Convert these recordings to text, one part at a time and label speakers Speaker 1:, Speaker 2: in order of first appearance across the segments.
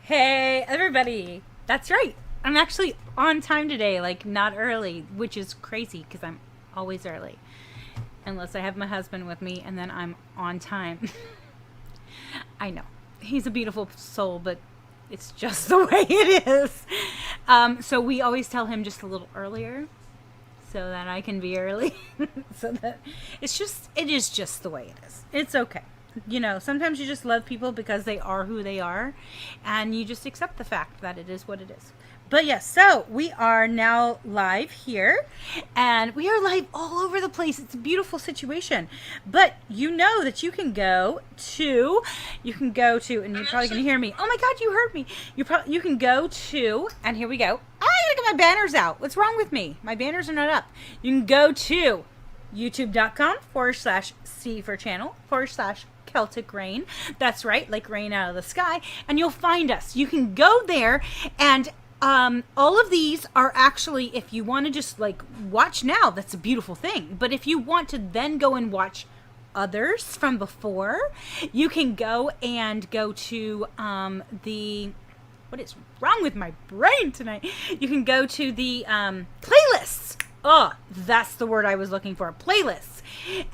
Speaker 1: Hey, everybody. That's right. I'm actually on time today, like not early, which is crazy because I'm always early. Unless I have my husband with me and then I'm on time. I know. He's a beautiful soul, but it's just the way it is. So we always tell him just a little earlier so that I can be early. So that it is just the way it is. It's okay. Sometimes you just love people because they are who they are, and you just accept the fact that it is what it is. But yes, so we are now live here, and we are live all over the place. It's a beautiful situation. But you know that you can go to, and you're probably going to hear me. Oh my God, you heard me. You can go to, and here we go. I gotta get my banners out. What's wrong with me? My banners are not up. You can go to youtube.com/C for channel /Celtic Rain. That's right, like rain out of the sky. And you'll find us. You can go there, and all of these are actually, if you want to just like watch now, that's a beautiful thing. But if you want to then go and watch others from before, you can go to what is wrong with my brain tonight? You can go to the playlists. Oh, that's the word I was looking for. Playlists.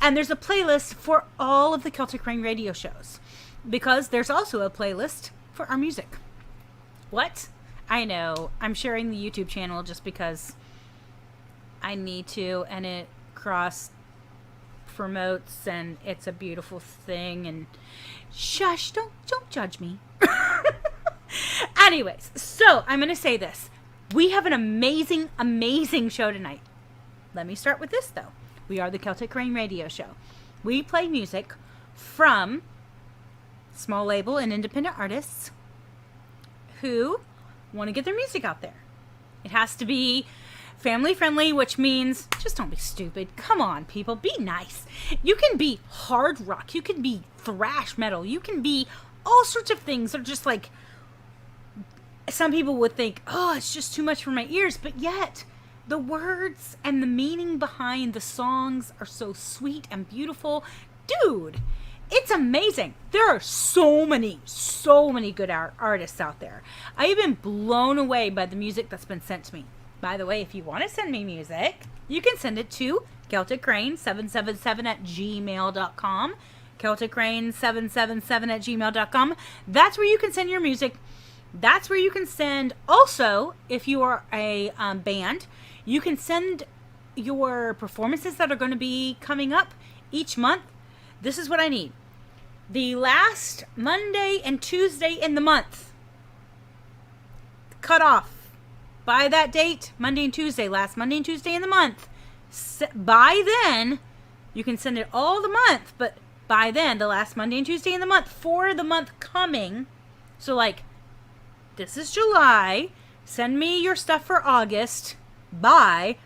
Speaker 1: And there's a playlist for all of the Celtic Rain radio shows, because there's also a playlist for our music. What? I know. I'm sharing the YouTube channel just because I need to, and it cross promotes, and it's a beautiful thing. And shush, don't judge me. Anyways, so I'm going to say this. We have an amazing, amazing show tonight. Let me start with this, though. We are the Celtic Rain radio show. We play music from small label and independent artists who want to get their music out there. It has to be family friendly, which means just don't be stupid. Come on, people. Be nice. You can be hard rock. You can be thrash metal. You can be all sorts of things that are just like, some people would think, oh, it's just too much for my ears. But yet, the words and the meaning behind the songs are so sweet and beautiful. Dude, it's amazing. There are so many good artists out there. I've been blown away by the music that's been sent to me. By the way, if you want to send me music, you can send it to celticrain777@gmail.com. celticrain777@gmail.com. That's where you can send your music. That's where you can send, also, if you are a band, you can send your performances that are going to be coming up each month. This is what I need. The last Monday and Tuesday in the month. Cut off. By that date, Monday and Tuesday, last Monday and Tuesday in the month. By then, you can send it all the month, but by then, the last Monday and Tuesday in the month, for the month coming. So like, this is July. Send me your stuff for August by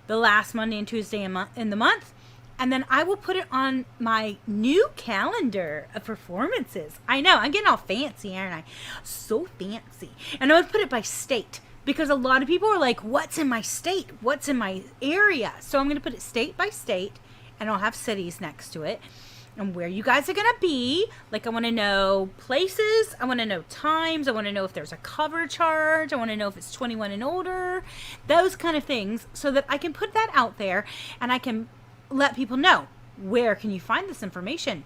Speaker 1: the last Monday and Tuesday in the month. And then I will put it on my new calendar of performances. I know, I'm getting all fancy, aren't I? So fancy. And I would put it by state, because a lot of people are like, what's in my state? What's in my area? So I'm going to put it state by state, and I'll have cities next to it. And where you guys are going to be. Like, I want to know places. I want to know times. I want to know if there's a cover charge. I want to know if it's 21 and older. Those kind of things, so that I can put that out there and I can let people know. Where can you find this information?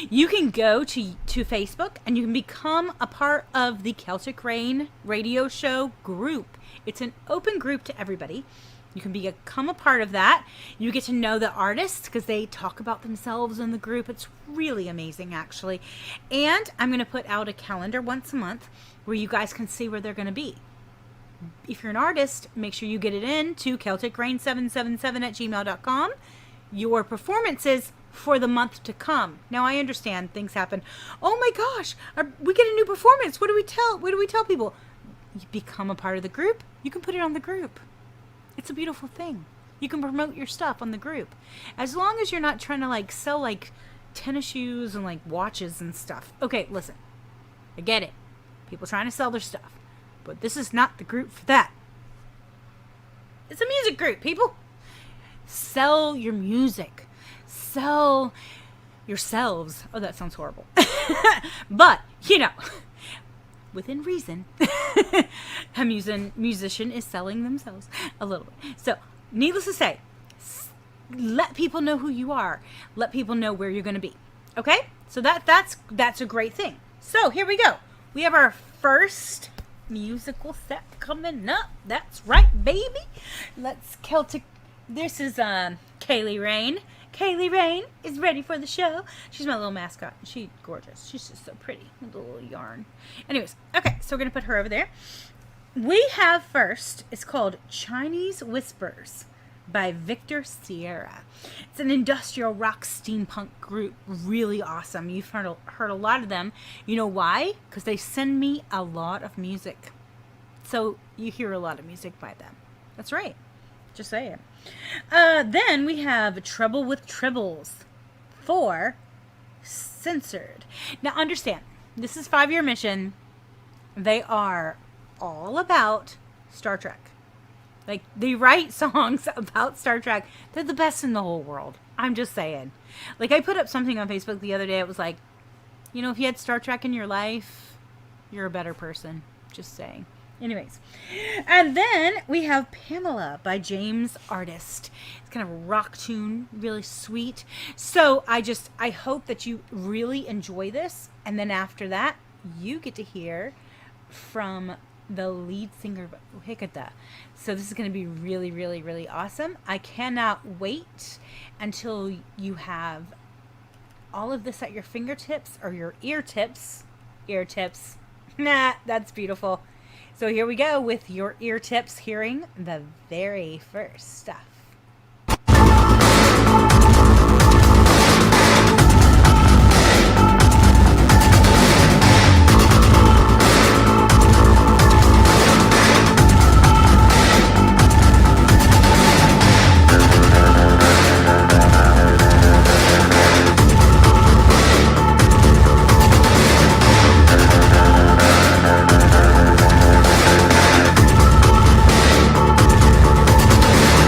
Speaker 1: You can go to Facebook, and you can become a part of the Celtic Rain radio show group. It's an open group to everybody. You can become a part of that. You get to know the artists because they talk about themselves in the group. It's really amazing, actually. And I'm going to put out a calendar once a month where you guys can see where they're going to be. If you're an artist, make sure you get it in to celticrain777@gmail.com. Your performances for the month to come. Now, I understand things happen. Oh my gosh, we get a new performance. What do we tell people? You become a part of the group. You can put it on the group. It's a beautiful thing. You can promote your stuff on the group. As long as you're not trying to like sell like tennis shoes and like watches and stuff. Okay, listen. I get it. People trying to sell their stuff. But this is not the group for that. It's a music group, people. Sell your music. Sell yourselves. Oh, that sounds horrible. But, within reason. A musician is selling themselves a little bit. So, needless to say, let people know who you are. Let people know where you're going to be. Okay? So that's a great thing. So, here we go. We have our first musical set coming up. That's right, baby. Let's Celtic. This is Kaylee Rain. Kaylee Rain is ready for the show. She's my little mascot. She's gorgeous. She's just so pretty with a little yarn. Anyways, okay, so we're going to put her over there. We have first, it's called Chinese Whispers by Victor Sierra. It's an industrial rock steampunk group. Really awesome. You've heard a lot of them. You know why? Because they send me a lot of music. So you hear a lot of music by them. That's right. Just saying. Then we have Trouble with Tribbles for Censored. Now understand, this is 5-year mission. They are all about Star Trek. Like, they write songs about Star Trek. They're the best in the whole world. I'm just saying. Like, I put up something on Facebook the other day. It was like, you know, if you had Star Trek in your life, you're a better person. Just saying. Anyways. And then we have Pamela by James Artist. It's kind of a rock tune. Really sweet. So, I hope that you really enjoy this. And then after that, you get to hear from the lead singer of Hikata. So this is going to be really, really, really awesome. I cannot wait until you have all of this at your fingertips or your ear tips. Ear tips. Nah, that's beautiful. So here we go with your ear tips, hearing the very first stuff.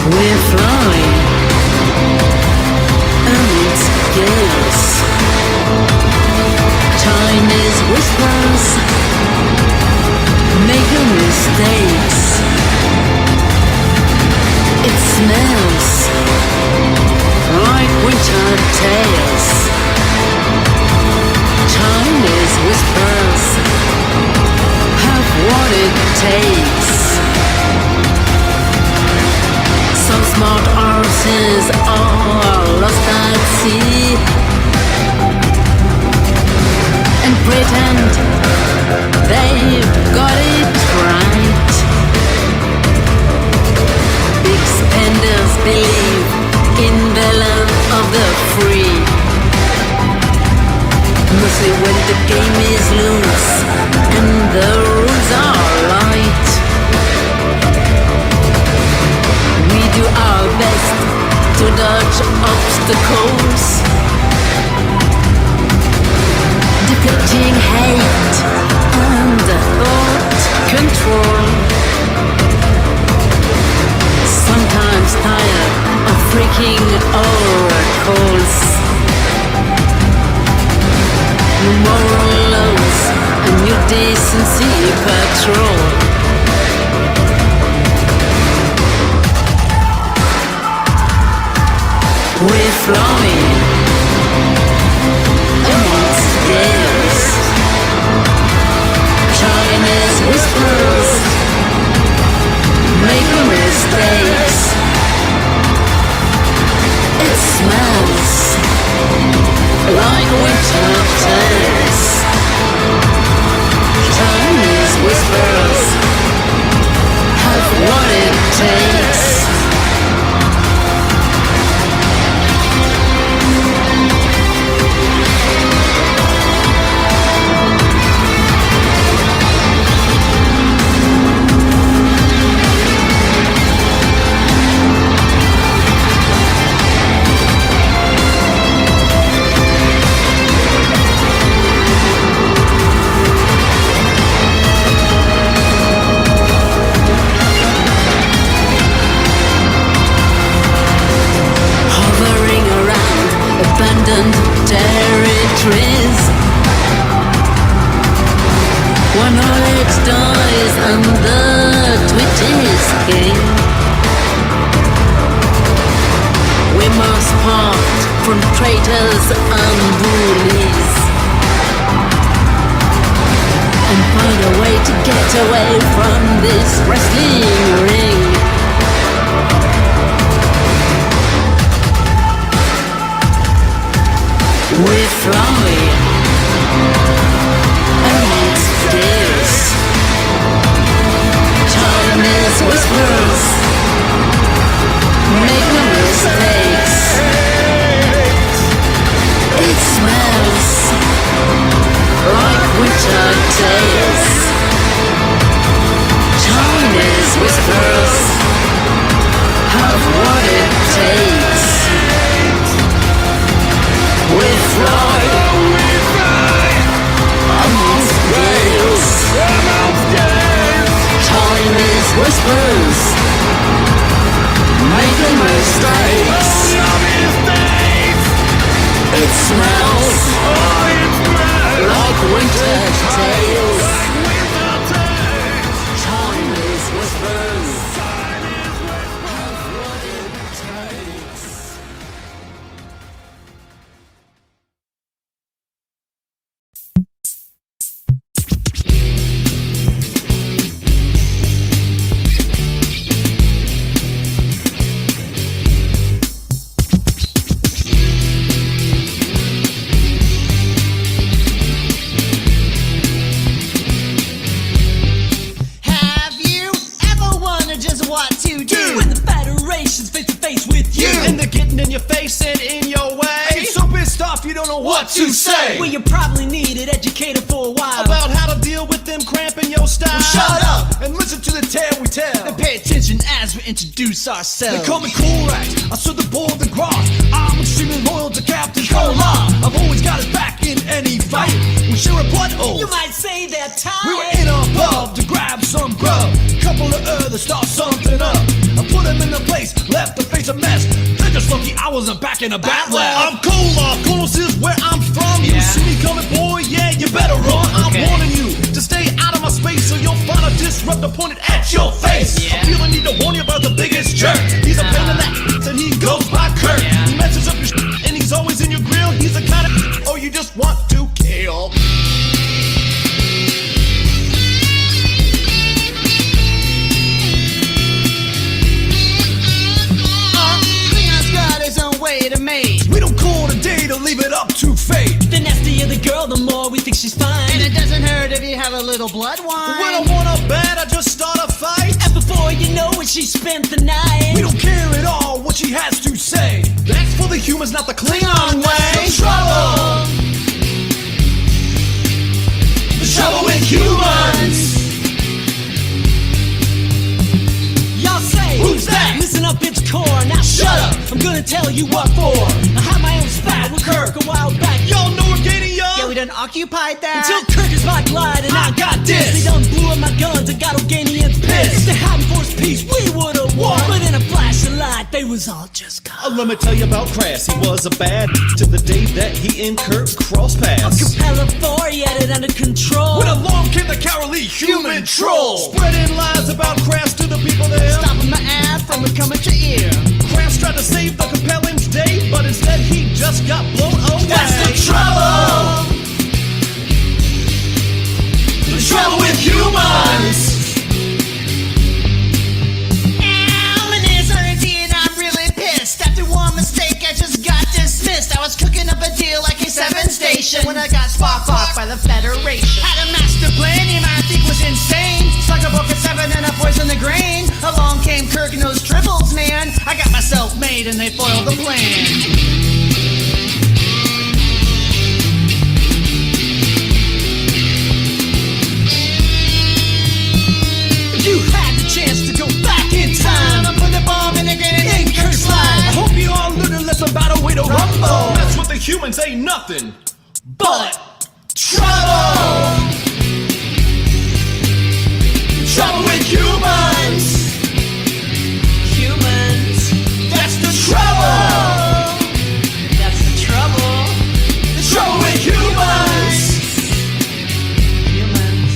Speaker 2: We're flying amidst gales, Chinese whispers, making mistakes. It smells like winter tales. Chinese whispers have what it takes. Some smart arses are lost at sea and pretend they've got it right. Big spenders believe in the land of the free, mostly when the game is loose and the rules are light. We do our best to dodge obstacles, depicting hate and thought control. Sometimes tired of freaking oracles, moral laws, a new decency patrol. We're flying amongst gales, Chinese whispers, making mistakes. It smells like winter tales. Chinese whispers have what it takes. When knowledge dies and the twitch is king, we must part from traitors and bullies and find a way to get away from this wrestling ring. We fly amongst days. Time is whispers. Make no mistakes. It smells like winter days. Time is whispers. Have what it takes. We fly amongst days. Time is whispers. Making mistakes. It smells like winter tales. Time is whispers. Have what it takes.
Speaker 3: Have you ever wondered just what to do when the Federation's face to face with you?
Speaker 4: And they're getting in your face and in your way. And you're so pissed off you don't know what to say.
Speaker 3: Well, you probably need an educator for a while.
Speaker 4: About how to deal with them cramping your style.
Speaker 3: Well, shut up
Speaker 4: and listen to the tale we tell.
Speaker 3: and pay attention as we introduce ourselves.
Speaker 4: They call me Korak, I serve the board the grass. I'm extremely loyal to Captain Cola. I've always got his back in any fight. We share a blood oath.
Speaker 3: You might say they're tired.
Speaker 4: We were in our pub to grab some grub. Couple of others start something up. I put them in the place, left the face a mess. They're just lucky I wasn't back in a bat lab. I'm Cola, Colos is where I'm from. You
Speaker 3: Yeah.
Speaker 4: see me coming, boy, yeah, you better run. I'm
Speaker 3: Okay.
Speaker 4: warning you to stay out of my space, or you'll find a disruptor pointed at your face.
Speaker 3: Yeah.
Speaker 4: I feel the need to warn you about the biggest jerk. He's a pain in the ass and he goes by Kurt.
Speaker 3: Yeah.
Speaker 4: He messes up your shit and he's always in your grill. He's the kind of oh you just want to kill.
Speaker 3: Leon's got his own way to make.
Speaker 4: We don't call it a day to leave it up to fate.
Speaker 3: The nastier the girl, the more we think she's fine. And it doesn't hurt if you have a little blood wine.
Speaker 4: When I want a bad, I just start a fight.
Speaker 3: And before you know it, she spent the night.
Speaker 4: We don't care at all what she has to say. That's for the humans, not the Klingon way.
Speaker 3: Trouble.
Speaker 4: The trouble with humans.
Speaker 3: Y'all say,
Speaker 4: Who's that?
Speaker 3: Listen up, it's core. Now shut up. I'm gonna tell you what for. I had my own spat with Kirk a while back.
Speaker 4: Y'all know Organia?
Speaker 3: Yeah, we done occupied that. Until Kirk is my glide and I got this. They done blew up my guns and got Organians pissed. If they hadn't forced peace, we would've won. But in a flash of light, they was all just gone.
Speaker 4: Let me tell you about Crass. He was a bad to the day that he and Kirk crossed paths.
Speaker 3: Capella 4, he had it under control.
Speaker 4: When along came the cowardly human troll, spreading lies about Crass to the people there.
Speaker 3: Stopping my ad from coming to ear.
Speaker 4: Crass tried to save the Capellan's day, but instead he just got blown away.
Speaker 3: That's the trouble.
Speaker 4: The trouble with humans.
Speaker 3: I'm an SRT and I'm really pissed. After one mistake, I just got dismissed. I was cooking up a deal like a 7 station when I got spot fucked by the Federation. Had a master plan, you might think was insane. Stuck a book at 7 and I poisoned the grain. Along came Kirk and those triples, man. I got myself made and they foiled the plan. You had the chance to go back in time. I put the bomb in the grenade in Kirk's
Speaker 4: I
Speaker 3: life.
Speaker 4: hope you all learned a lesson about a way to rumble. That's what the humans ain't nothing but trouble. Trouble with humans.
Speaker 3: Humans.
Speaker 4: That's the trouble.
Speaker 3: That's the trouble.
Speaker 4: The trouble with humans.
Speaker 3: Humans.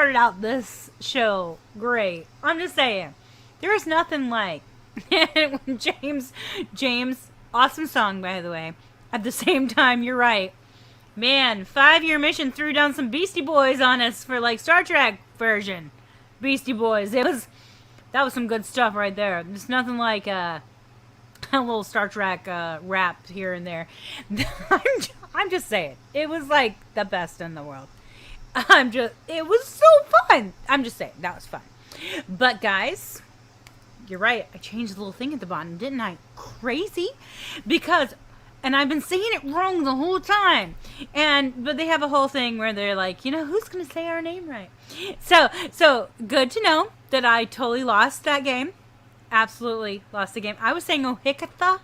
Speaker 1: started out this show great. I'm just saying, there is nothing like when James, awesome song by the way. At the same time, you're right. Man, 5-year mission threw down some Beastie Boys on us for like Star Trek version. Beastie Boys. That was some good stuff right there. There's nothing like a little Star Trek rap here and there. I'm just saying. It was like the best in the world. It was so fun. I'm just saying, that was fun. But guys, you're right. I changed the little thing at the bottom, didn't I? Crazy. And I've been saying it wrong the whole time. But they have a whole thing where they're like, who's going to say our name right? So good to know that I totally lost that game. Absolutely lost the game. I was saying Ohikata,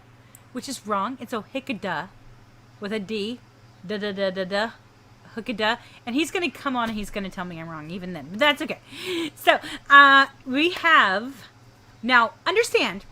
Speaker 1: which is wrong. It's Ohikada with a D. Da-da-da-da-da. Hookada. And he's going to come on and he's going to tell me I'm wrong even then. But that's okay. So we have... Now, understand,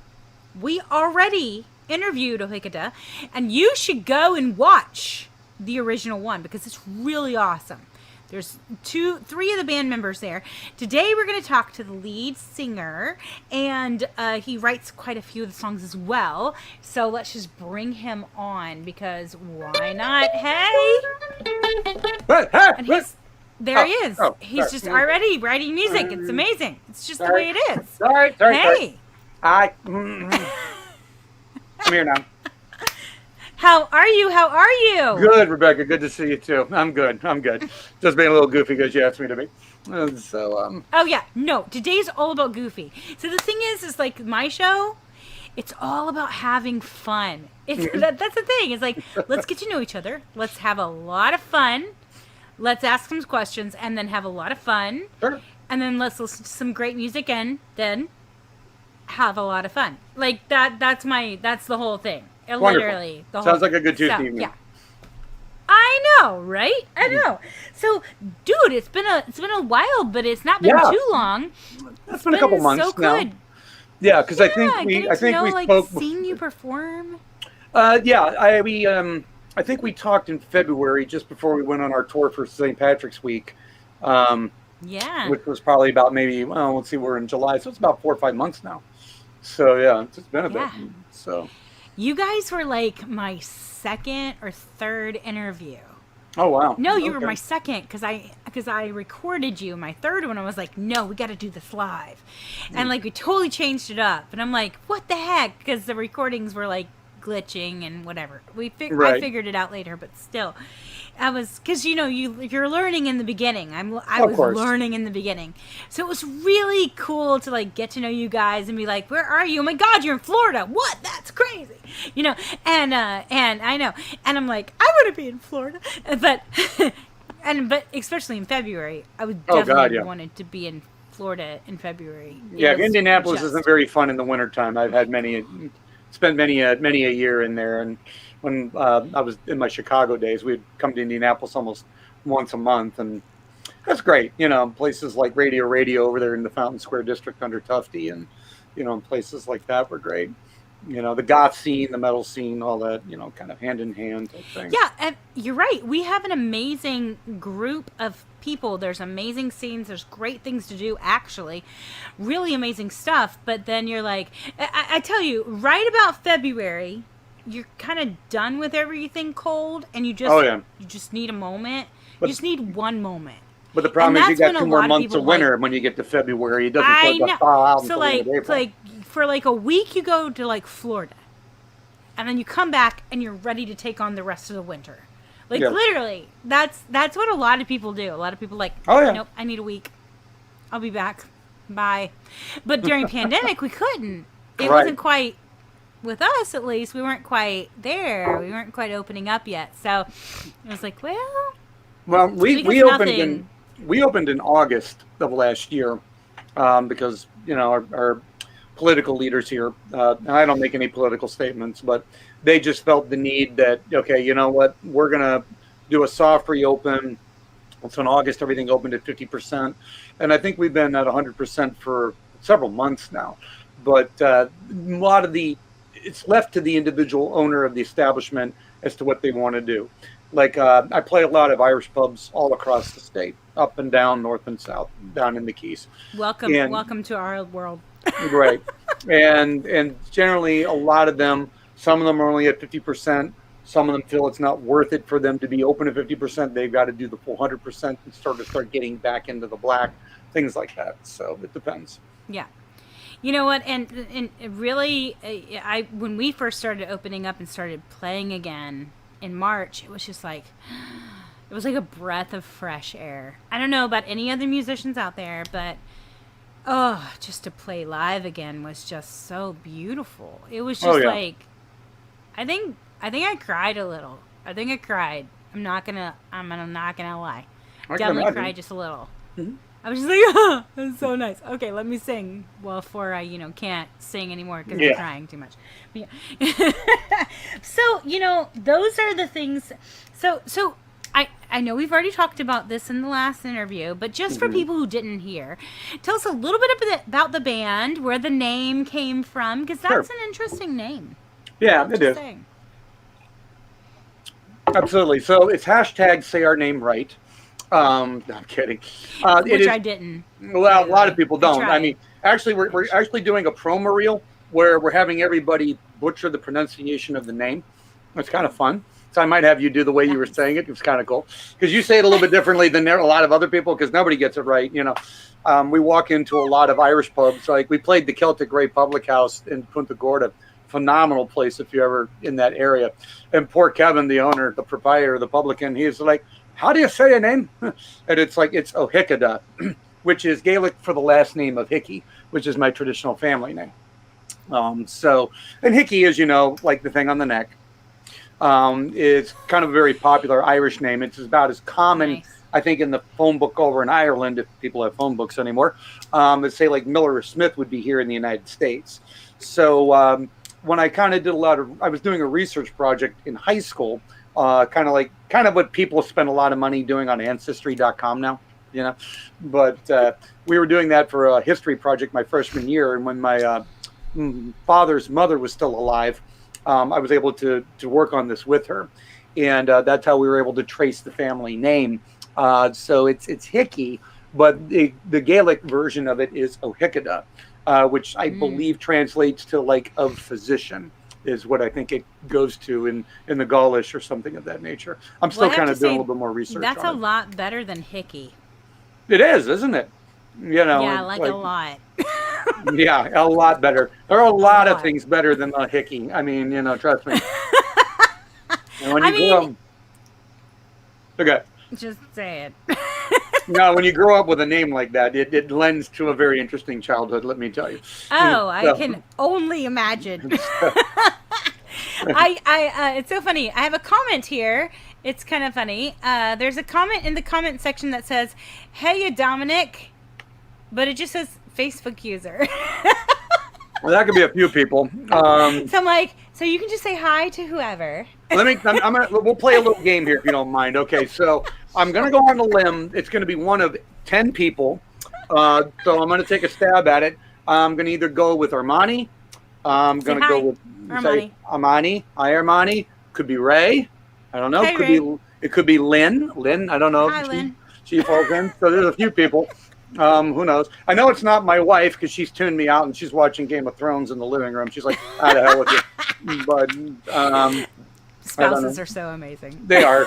Speaker 1: we already... interviewed Ohikada, and you should go and watch the original one because it's really awesome. There's 3 of the band members there. Today we're going to talk to the lead singer, and he writes quite a few of the songs as well. So let's just bring him on because why not? Hey! And there he is. He's just already writing music. It's amazing. It's just the way it is.
Speaker 5: Sorry.
Speaker 1: Hey!
Speaker 5: Hi. I'm here now.
Speaker 1: How are you?
Speaker 5: Good, Rebecca. Good to see you too. I'm good. Just being a little goofy because you asked me to be.
Speaker 1: Oh yeah, no. Today's all about goofy. So the thing is like my show. It's all about having fun. That's the thing. It's like let's get to know each other. Let's have a lot of fun. Let's ask some questions and then have a lot of fun.
Speaker 5: Sure.
Speaker 1: And then let's listen to some great music and then have a lot of fun. Like that's the whole thing. Literally the whole
Speaker 5: Sounds like a good Tuesday evening.
Speaker 1: Yeah. I know, right? I know. So, dude, it's been a while, but it's not been too long.
Speaker 5: It's been a couple months
Speaker 1: so
Speaker 5: now.
Speaker 1: Good.
Speaker 5: Yeah, because I think we spoke.
Speaker 1: Seeing you perform.
Speaker 5: I think we talked in February just before we went on our tour for St. Patrick's Week.
Speaker 1: Yeah.
Speaker 5: Which was probably about let's see, we're in July, so it's about 4 or 5 months now. So yeah, it's been a bit. So.
Speaker 1: You guys were like my second or third interview.
Speaker 5: Oh wow!
Speaker 1: No, you were my second because I recorded you. My third one, I was like, no, we got to do this live, and like we totally changed it up. And I'm like, what the heck? Because the recordings were like glitching and whatever. I figured it out later, but still, because you're learning in the beginning. I was learning in the beginning, so it was really cool to like get to know you guys and be like, where are you? Oh my God, you're in Florida! What? That's crazy, And I know, and I'm like, I want to be in Florida, but but especially in February, I would definitely wanted to be in Florida in February.
Speaker 5: Indianapolis isn't very fun in the wintertime. I've had spent many a year in there, and when I was in my Chicago days, we'd come to Indianapolis almost once a month, and that's great. Places like Radio over there in the Fountain Square district under Tufty, and places like that were great. The goth scene, the metal scene, all that, kind of hand in hand type thing.
Speaker 1: Yeah, and you're right. We have an amazing group of people. There's amazing scenes. There's great things to do, actually. Really amazing stuff. But then you're like, I tell you, right about February, you're kind of done with everything cold, and you just need a moment. You just need one moment.
Speaker 5: But the problem is you got 2 more months of winter when you get to February. It doesn't start to thaw out until the end of April. For like a week, you go to like Florida, and then you come back and you're ready to take on the rest of the winter. Literally, that's what a lot of people do. A lot of people nope, I need a week. I'll be back. Bye. But during pandemic, we couldn't. It wasn't quite, with us at least, we weren't quite there. We weren't quite opening up yet. So it was like, well, we opened in August of last year because our political leaders here, and I don't make any political statements, but they just felt the need that, okay, you know what, we're going to do a soft reopen. So in August, everything opened at 50%. And I think we've been at 100% for several months now. But a lot of it's left to the individual owner of the establishment as to what they want to do. Like I play a lot of Irish pubs all across the state, up and down, north and south, down in the Keys.
Speaker 1: Welcome to our world.
Speaker 5: Right, and generally a lot of them, some of them are only at 50%. Some of them feel it's not worth it for them to be open at 50%. They've got to do the full 100% and start getting back into the black, things like that. So it depends.
Speaker 1: Yeah. You know what? And really, when we first started opening up and started playing again in March, it was just like, it was like a breath of fresh air. I don't know about any other musicians out there, but just to play live again was just so beautiful. It was just like, I think I cried a little. I think I cried. I'm not gonna lie. Definitely cried just a little. Mm-hmm. I was just like, oh, that's so nice. Okay, let me sing. Well, before I, can't sing anymore because I'm crying too much. But so, those are the things. So I know we've already talked about this in the last interview, but just for people who didn't hear, tell us a little bit about the band, where the name came from, because that's an interesting name.
Speaker 5: Yeah, it is. Saying. Absolutely. So it's hashtag say our name right. I'm kidding.
Speaker 1: I didn't.
Speaker 5: Well, a lot of people don't. I mean, actually, we're actually doing a promo reel where we're having everybody butcher the pronunciation of the name. It's kind of fun. So I might have you do the way you were saying it. It's kind of cool because you say it a little bit differently than a lot of other people because nobody gets it right. We walk into a lot of Irish pubs. Like we played the Celtic Ray Public House in Punta Gorda. Phenomenal place if you're ever in that area. And poor Kevin, the owner, the proprietor, the publican, he's like, how do you say your name? And it's like, it's O'Hickada, which is Gaelic for the last name of Hickey, which is my traditional family name. And Hickey is, like the thing on the neck. It's kind of a very popular Irish name. It's about as common, I think, in the phone book over in Ireland, if people have phone books anymore, as say like Miller or Smith would be here in the United States. So when I kind of did I was doing a research project in high school, kind of what people spend a lot of money doing on Ancestry.com now, but we were doing that for a history project my freshman year. And when my father's mother was still alive, I was able to work on this with her. And that's how we were able to trace the family name. So it's Hickey, but the Gaelic version of it is O'Hickada, which I believe translates to like of physician. Is what I think it goes to in the Gaulish or something of that nature. I'm still kind of doing a little bit more research.
Speaker 1: That's a lot better than Hickey.
Speaker 5: It is, isn't it?
Speaker 1: Yeah, like a lot.
Speaker 5: Yeah, a lot better. There are a lot of things better than the Hickey. I mean, trust me. And when you grow up, okay.
Speaker 1: Just say it.
Speaker 5: No, when you grow up with a name like that, it lends to a very interesting childhood, let me tell you.
Speaker 1: Oh, I can only imagine. It's so funny. I have a comment here. It's kind of funny. There's a comment in the comment section that says, "Hey, Dominic," but it just says Facebook user.
Speaker 5: Well, that could be a few people.
Speaker 1: So I'm like, so you can just say hi to whoever.
Speaker 5: We'll play a little game here if you don't mind. Okay, so I'm going to go on a limb. It's going to be one of 10 people. So I'm going to take a stab at it. I'm going to either go with Armani. I'm going to go with Armani. Hi, Armani. Could be Ray. I don't know.
Speaker 1: Hey,
Speaker 5: It could be Lynn. Lynn, I don't know.
Speaker 1: Hi, Lynn.
Speaker 5: She falls in. So there's a few people. Who knows? I know it's not my wife because she's tuned me out and she's watching Game of Thrones in the living room. She's like, "How the hell with you?" But
Speaker 1: spouses are so amazing.
Speaker 5: They are.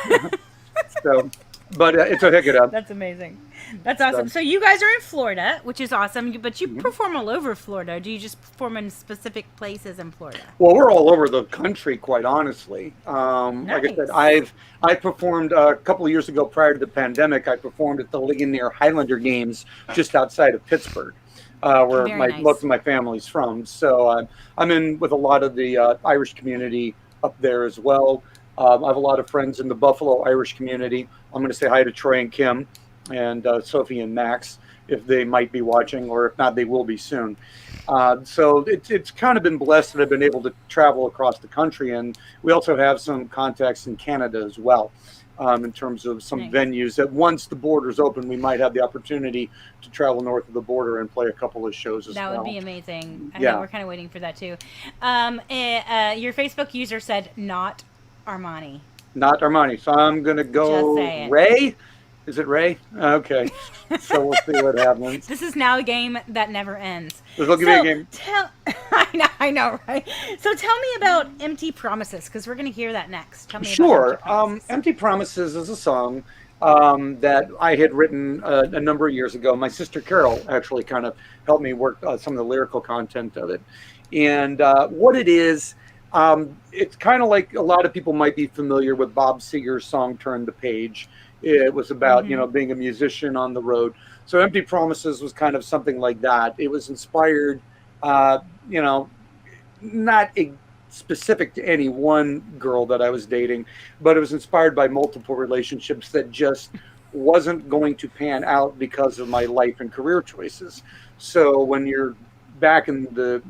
Speaker 5: But it's O'Hickada.
Speaker 1: That's amazing. That's awesome. So you guys are in Florida, which is awesome. But you perform all over Florida. Do you just perform in specific places in Florida?
Speaker 5: Well, we're all over the country, quite honestly. Nice. Like I said, I performed a couple of years ago prior to the pandemic. I performed at the Ligonier Highlander Games just outside of Pittsburgh, where most of my family's from. So I'm in with a lot of the Irish community up there as well. I have a lot of friends in the Buffalo Irish community. I'm going to say hi to Troy and Kim and Sophie and Max if they might be watching, or if not, they will be soon. So it's kind of been blessed that I've been able to travel across the country. And we also have some contacts in Canada as well, in terms of some venues that once the borders open, we might have the opportunity to travel north of the border and play a couple of shows as well.
Speaker 1: That would be amazing. I think we're kind of waiting for that too. Your Facebook user said not Armani.
Speaker 5: Not Armani. So I'm going to go Ray. Is it Ray? Okay. So we'll see what happens.
Speaker 1: This is now a game that never ends.
Speaker 5: This will give me a game.
Speaker 1: I know, right? So tell me about Empty Promises, because we're going to hear that next. Tell me
Speaker 5: Sure.
Speaker 1: about Empty Promises.
Speaker 5: Empty Promises is a song that I had written a number of years ago. My sister Carol actually kind of helped me work some of the lyrical content of it. And what it is, it's kind of like a lot of people might be familiar with Bob Seger's song Turn the Page. It was about, being a musician on the road. So Empty Promises was kind of something like that. It was inspired, not specific to any one girl that I was dating, but it was inspired by multiple relationships that just wasn't going to pan out because of my life and career choices. So when you're back in the,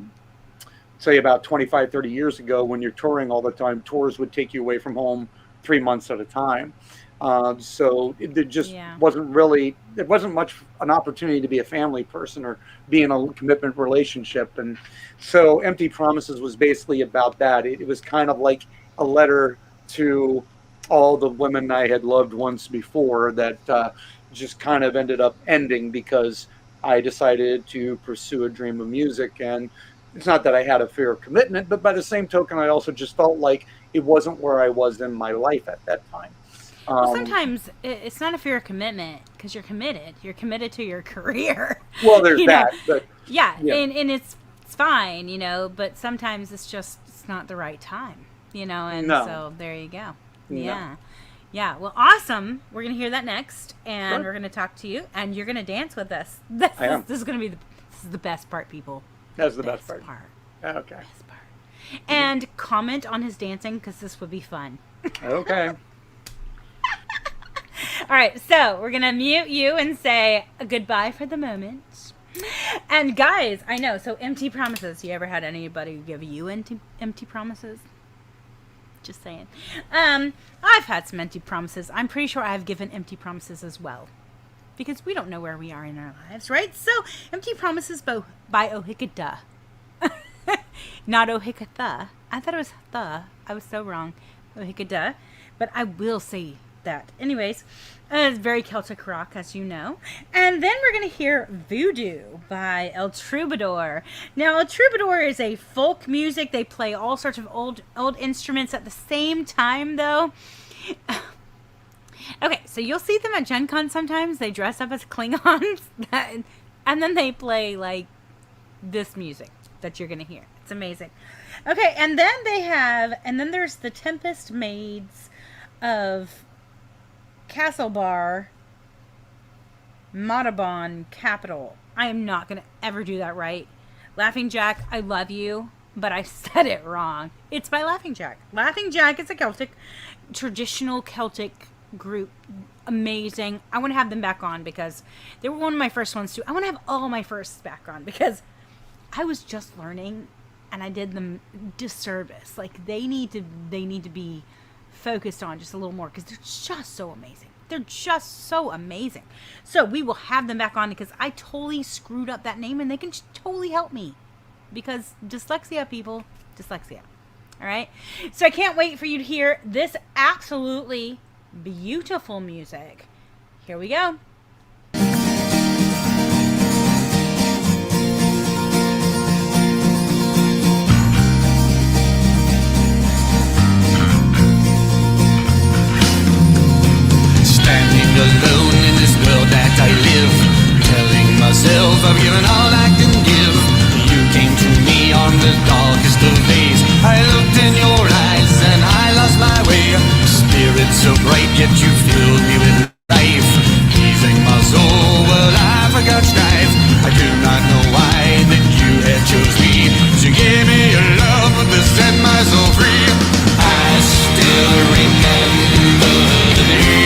Speaker 5: say about 25, 30 years ago, when you're touring all the time, tours would take you away from home 3 months at a time. So it just wasn't much an opportunity to be a family person or be in a commitment relationship. And so Empty Promises was basically about that. It was kind of like a letter to all the women I had loved once before that just kind of ended up ending because I decided to pursue a dream of music. And it's not that I had a fear of commitment, but by the same token, I also just felt like it wasn't where I was in my life at that time.
Speaker 1: Well, sometimes it's not a fear of commitment because you're committed. You're committed to your career.
Speaker 5: Well, there's that. But,
Speaker 1: and it's fine, but sometimes it's not the right time, and so there you go. Yeah. Yeah. Well, awesome. We're going to hear that next, and we're going to talk to you, and you're going to dance with us. This is going to be the best part, people.
Speaker 5: That's the best part. Okay.
Speaker 1: Best part. And comment on his dancing because this would be fun.
Speaker 5: Okay.
Speaker 1: All right, so we're going to mute you and say goodbye for the moment. And guys, I know, so Empty Promises. You ever had anybody give you empty promises? Just saying. I've had some empty promises. I'm pretty sure I've given empty promises as well. Because we don't know where we are in our lives, right? So, Empty Promises by Ohikada. Not Ohikatha. I thought it was the. I was so wrong. Ohikada. But I will say that. Anyways, it's very Celtic rock, as you know. And then we're going to hear Voodoo by El Troubadour. Now, El Troubadour is a folk music. They play all sorts of old instruments at the same time, though. Okay, so you'll see them at Gen Con sometimes. They dress up as Klingons. And then they play, like, this music that you're going to hear. It's amazing. Okay, and then there's the Tempest Maids of Castlebar, Maudabon Capital. I am not going to ever do that right. Laughing Jack, I love you, but I said it wrong. It's by Laughing Jack. Laughing Jack is a traditional Celtic group. Amazing. I want to have them back on because they were one of my first ones too. I want to have all my firsts back on because I was just learning and I did them disservice. Like they need to be focused on just a little more because they're just so amazing. They're just so amazing. So we will have them back on because I totally screwed up that name and they can totally help me because dyslexia, people, dyslexia. All right. So I can't wait for you to hear this absolutely beautiful music. Here we go.
Speaker 4: Alone in this world that I live, telling myself I've given all I can give. You came to me on the darkest of days. I looked in your eyes and I lost my way. Spirit so bright, yet you filled me with life, easing my soul while I forgot strife. I do not know why that you had chose me. You gave me your love to set my soul free. I still remember the day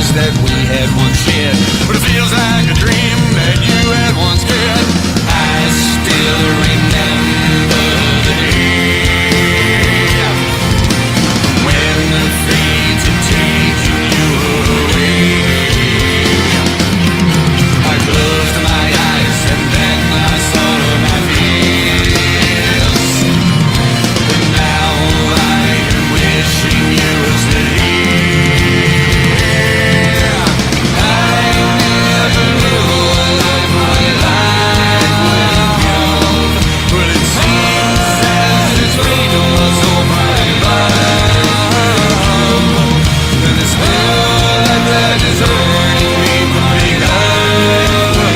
Speaker 4: tears that we had once shed. But it feels like a dream that you had once had. I still remember the day when the fates had taken you away. I closed my eyes and then I saw my fears. And now I am wishing you was here. I never knew a life like love, but it seems as if freedom was all my love. And it's still like that is hurting me from being others.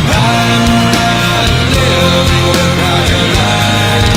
Speaker 4: I'm not living without your life.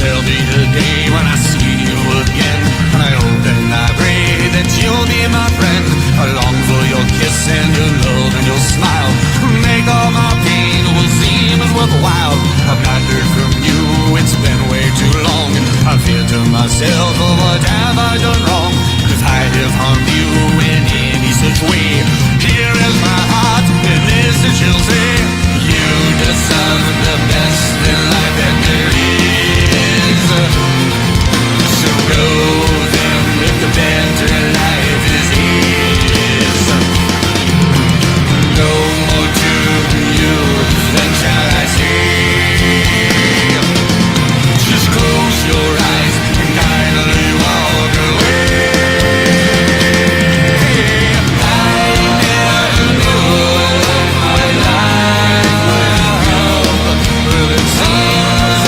Speaker 4: There'll be a day when I see you again, and I hope and I pray that you'll be my friend. I long for your kiss and your love and your smile. Make all my pain will seem as worthwhile. I've not heard from you, it's been way too long. I fear to myself, oh, what have I done wrong? If I have harmed you in any such way, here is my heart, and this it shall say: you deserve the best in life that there is. So go then, if the better life is his. No more to you than shall I say. Just close your eyes and kindly walk away. I never knew a life like love, but it seems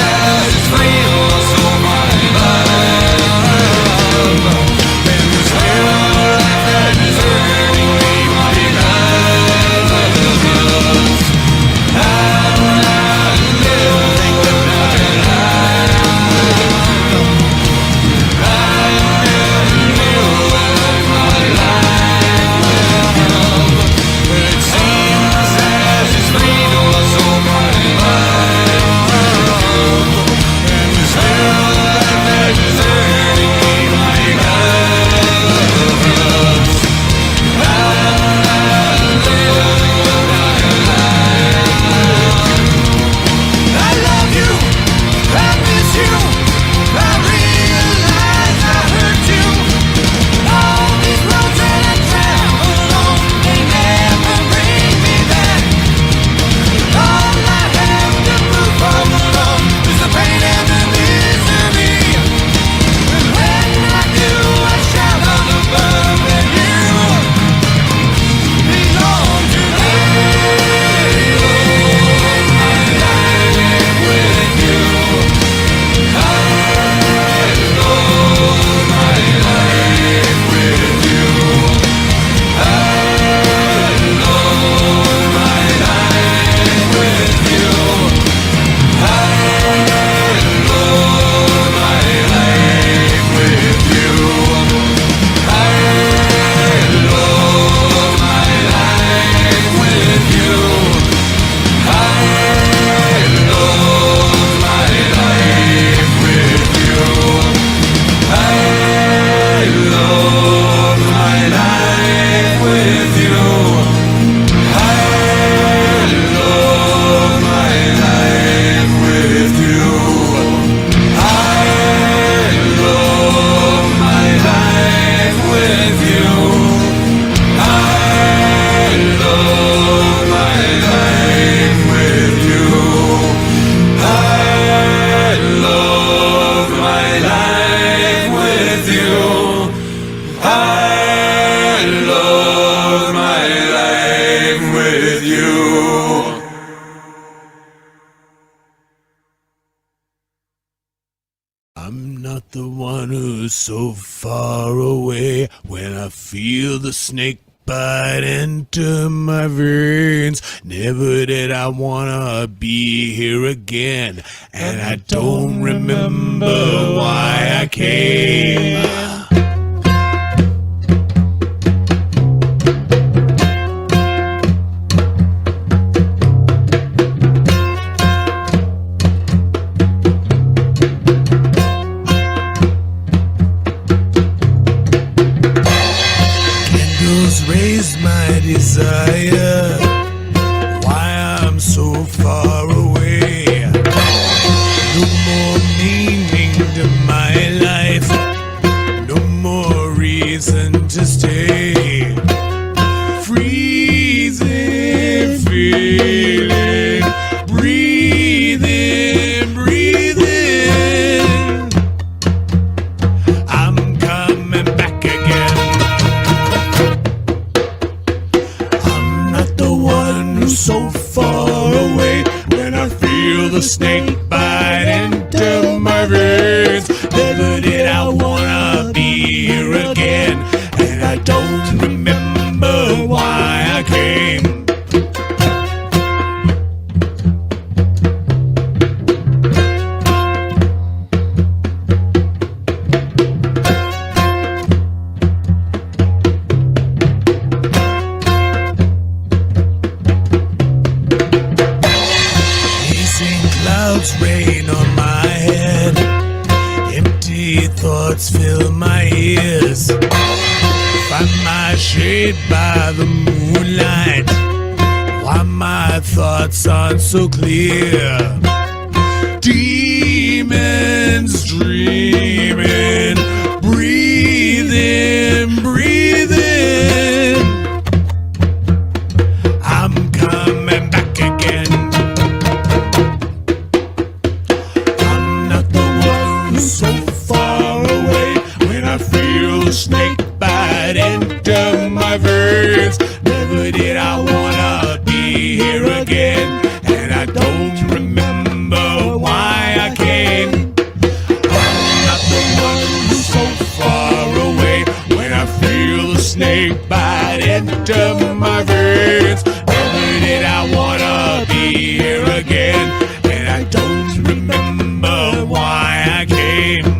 Speaker 4: I'm not the one who's so far away when I feel the snake bite into my veins. Never did I wanna be here again, and I don't remember why I came. Raise my desire, why I'm so far away. No more meaning to my life, no more reason to stay. Freezing, feeling, breathing, breathing. I'm coming back again. So far away when I feel the snake bite into my veins. Never did I wanna be here again, and I don't remember why I came. Rain on my head, empty thoughts fill my ears. Find my shade by the moonlight, why my thoughts aren't so clear. Demons dreaming, breathing, breathing. I'm coming back again. So far away when I feel the snake bite into my veins. Never did I wanna be here again, and I don't remember why I came. I'm not the one who's so far away when I feel the snake bite into my veins. Never did I wanna be here again, and I don't remember why I came.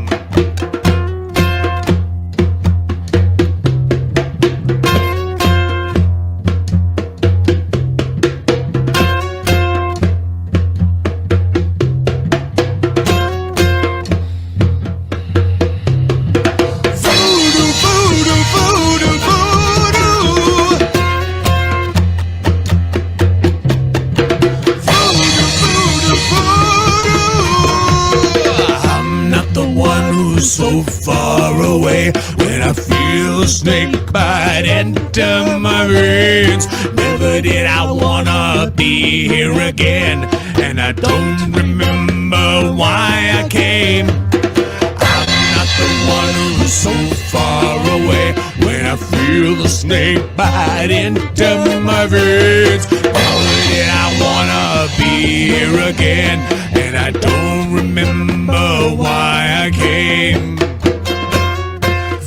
Speaker 4: So far away when I feel a snake bite into my veins. Never did I wanna be here again, and I don't remember why I came. I'm not the one who's so far away when I feel the snake bite into my veins. Never did I wanna be here again, and I don't remember why I came.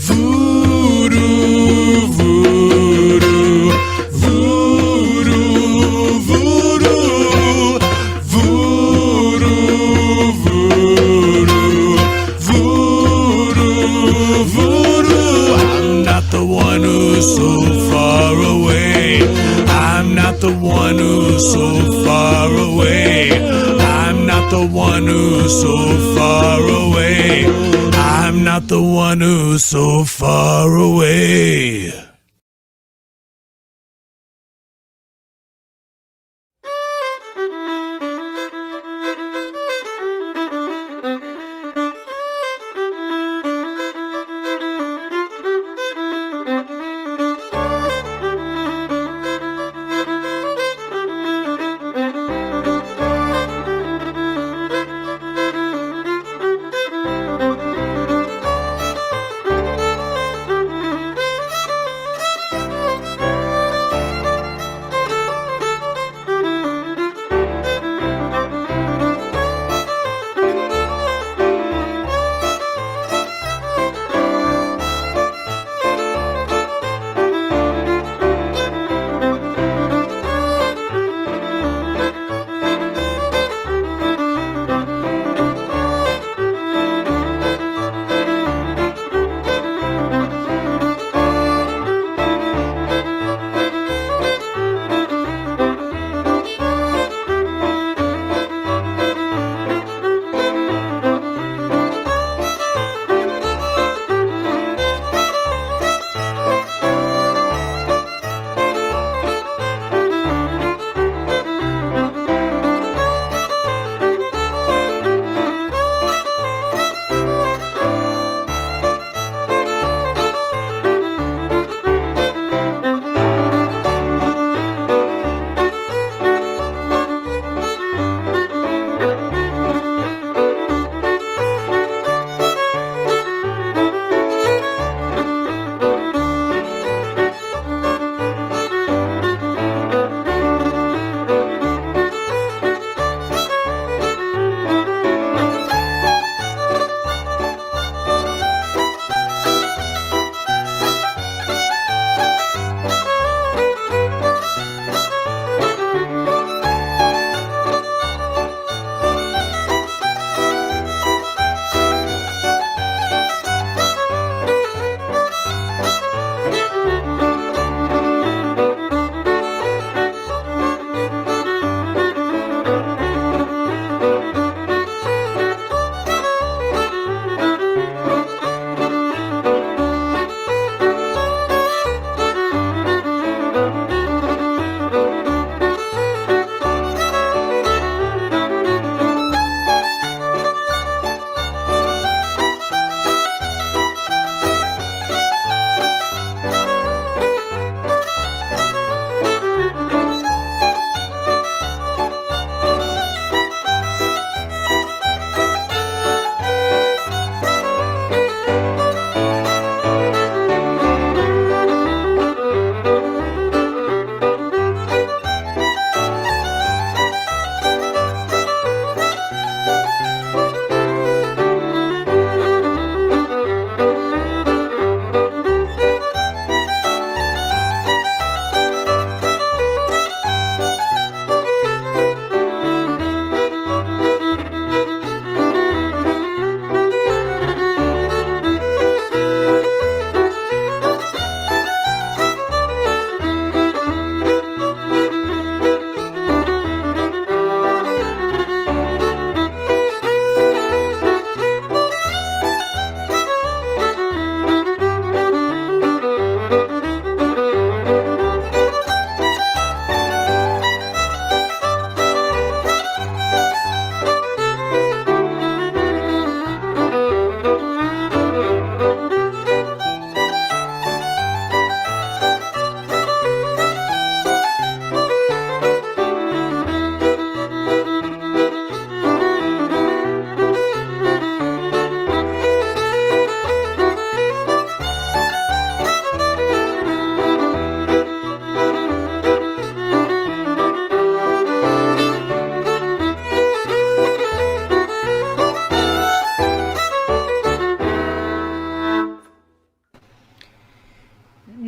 Speaker 4: Voodoo, voodoo, voodoo, voodoo, voodoo, voodoo, voodoo, voodoo. I'm not the one who's so far away. I'm not the one who's so far away. I'm not the one who's so far away. I'm not the one who's so far away.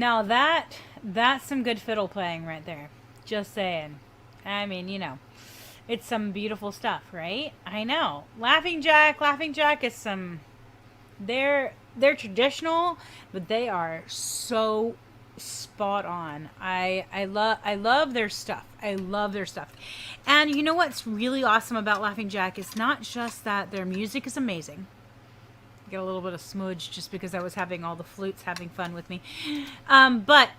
Speaker 1: Now that's some good fiddle playing right there. Just saying. I mean, it's some beautiful stuff, right? I know. Laughing Jack is some. They're traditional, but they are so spot on. I love their stuff. I love their stuff. And you know what's really awesome about Laughing Jack is not just that their music is amazing. Get a little bit of smudge just because I was having all the flutes having fun with me. But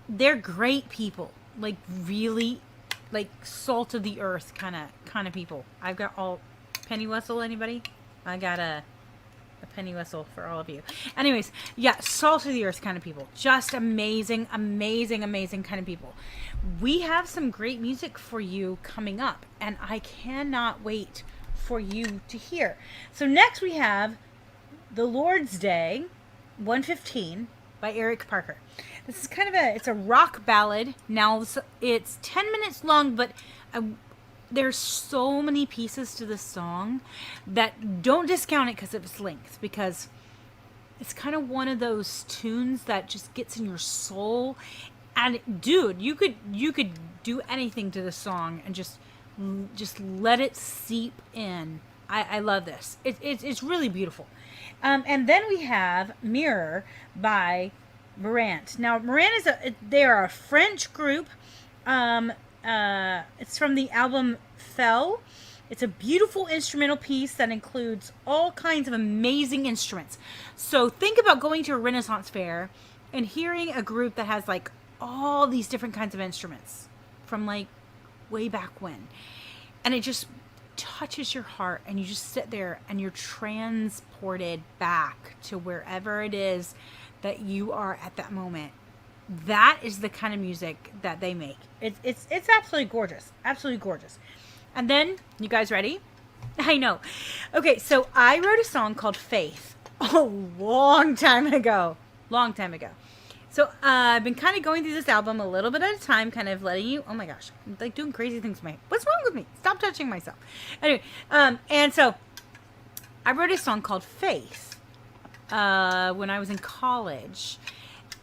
Speaker 1: they're great people. Like really like salt of the earth kind of people. I've got all penny whistle, anybody? I got a penny whistle for all of you. Anyways, yeah, salt of the earth kind of people. Just amazing kind of people. We have some great music for you coming up, and I cannot wait for you to hear. So next we have The Lord's Day 115 by Eric Parker. This is kind of it's a rock ballad. Now it's 10 minutes long, but there's so many pieces to this song that don't discount it because of its length, because it's kind of one of those tunes that just gets in your soul. And dude, you could do anything to the song and just let it seep in. I love this. It's really beautiful. And then we have Mirror by Morant. Now Morant they are a French group. It's from the album Fell. It's a beautiful instrumental piece that includes all kinds of amazing instruments. So think about going to a Renaissance fair and hearing a group that has like all these different kinds of instruments from like way back when. And it just touches your heart, and you just sit there and you're transported back to wherever it is that you are at that moment. That is the kind of music that they make. It's absolutely gorgeous. Absolutely gorgeous. And then, you guys ready? I know. Okay, so I wrote a song called Faith a long time ago. So I've been kind of going through this album a little bit at a time, kind of letting you, oh my gosh, I'm like doing crazy things to my, what's wrong with me? Stop touching myself. Anyway, and so I wrote a song called Faith when I was in college.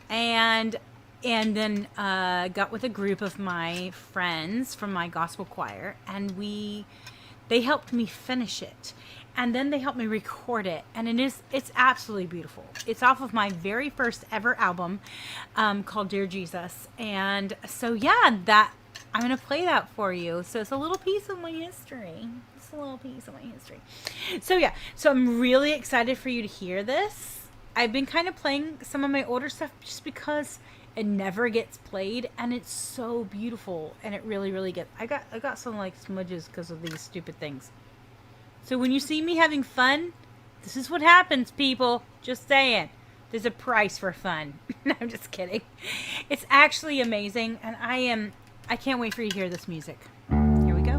Speaker 1: And then got with a group of my friends from my gospel choir, and they helped me finish it, and then they helped me record it, and it's absolutely beautiful. It's off of my very first ever album called Dear Jesus, and so yeah, that I'm gonna play that for you. So it's a little piece of my history. So yeah, so I'm really excited for you to hear this. I've been kind of playing some of my older stuff just because it never gets played, and it's so beautiful, and it really, really gets. I got some like smudges because of these stupid things. So when you see me having fun, this is what happens, people. Just saying. There's a price for fun. No, I'm just kidding. It's actually amazing, and I can't wait for you to hear this music. Here we go.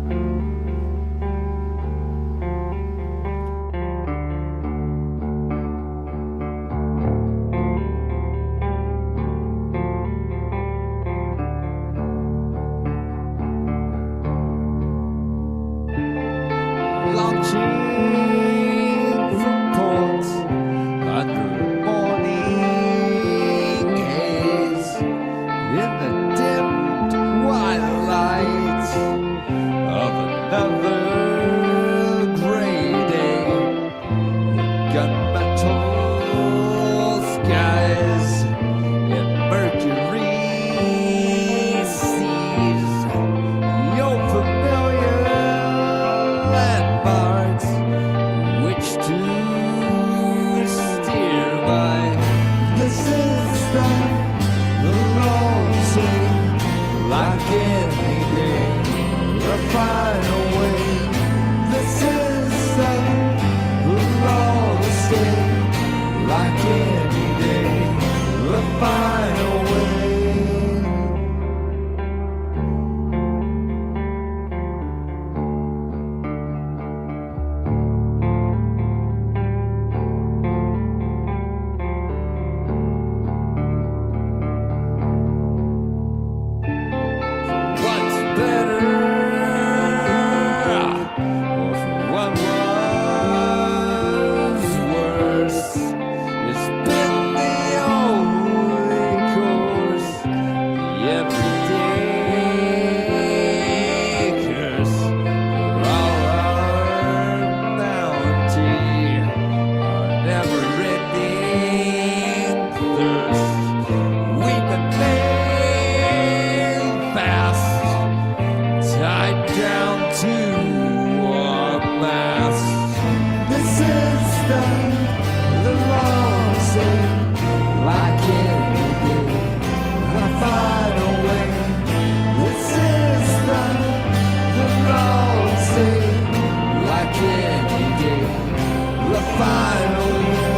Speaker 4: Like the Lord say, why can't we get a final way? This is the Lord say, why can't we get a final way?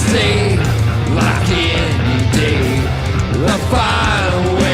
Speaker 4: stay like any day. I'll find a way.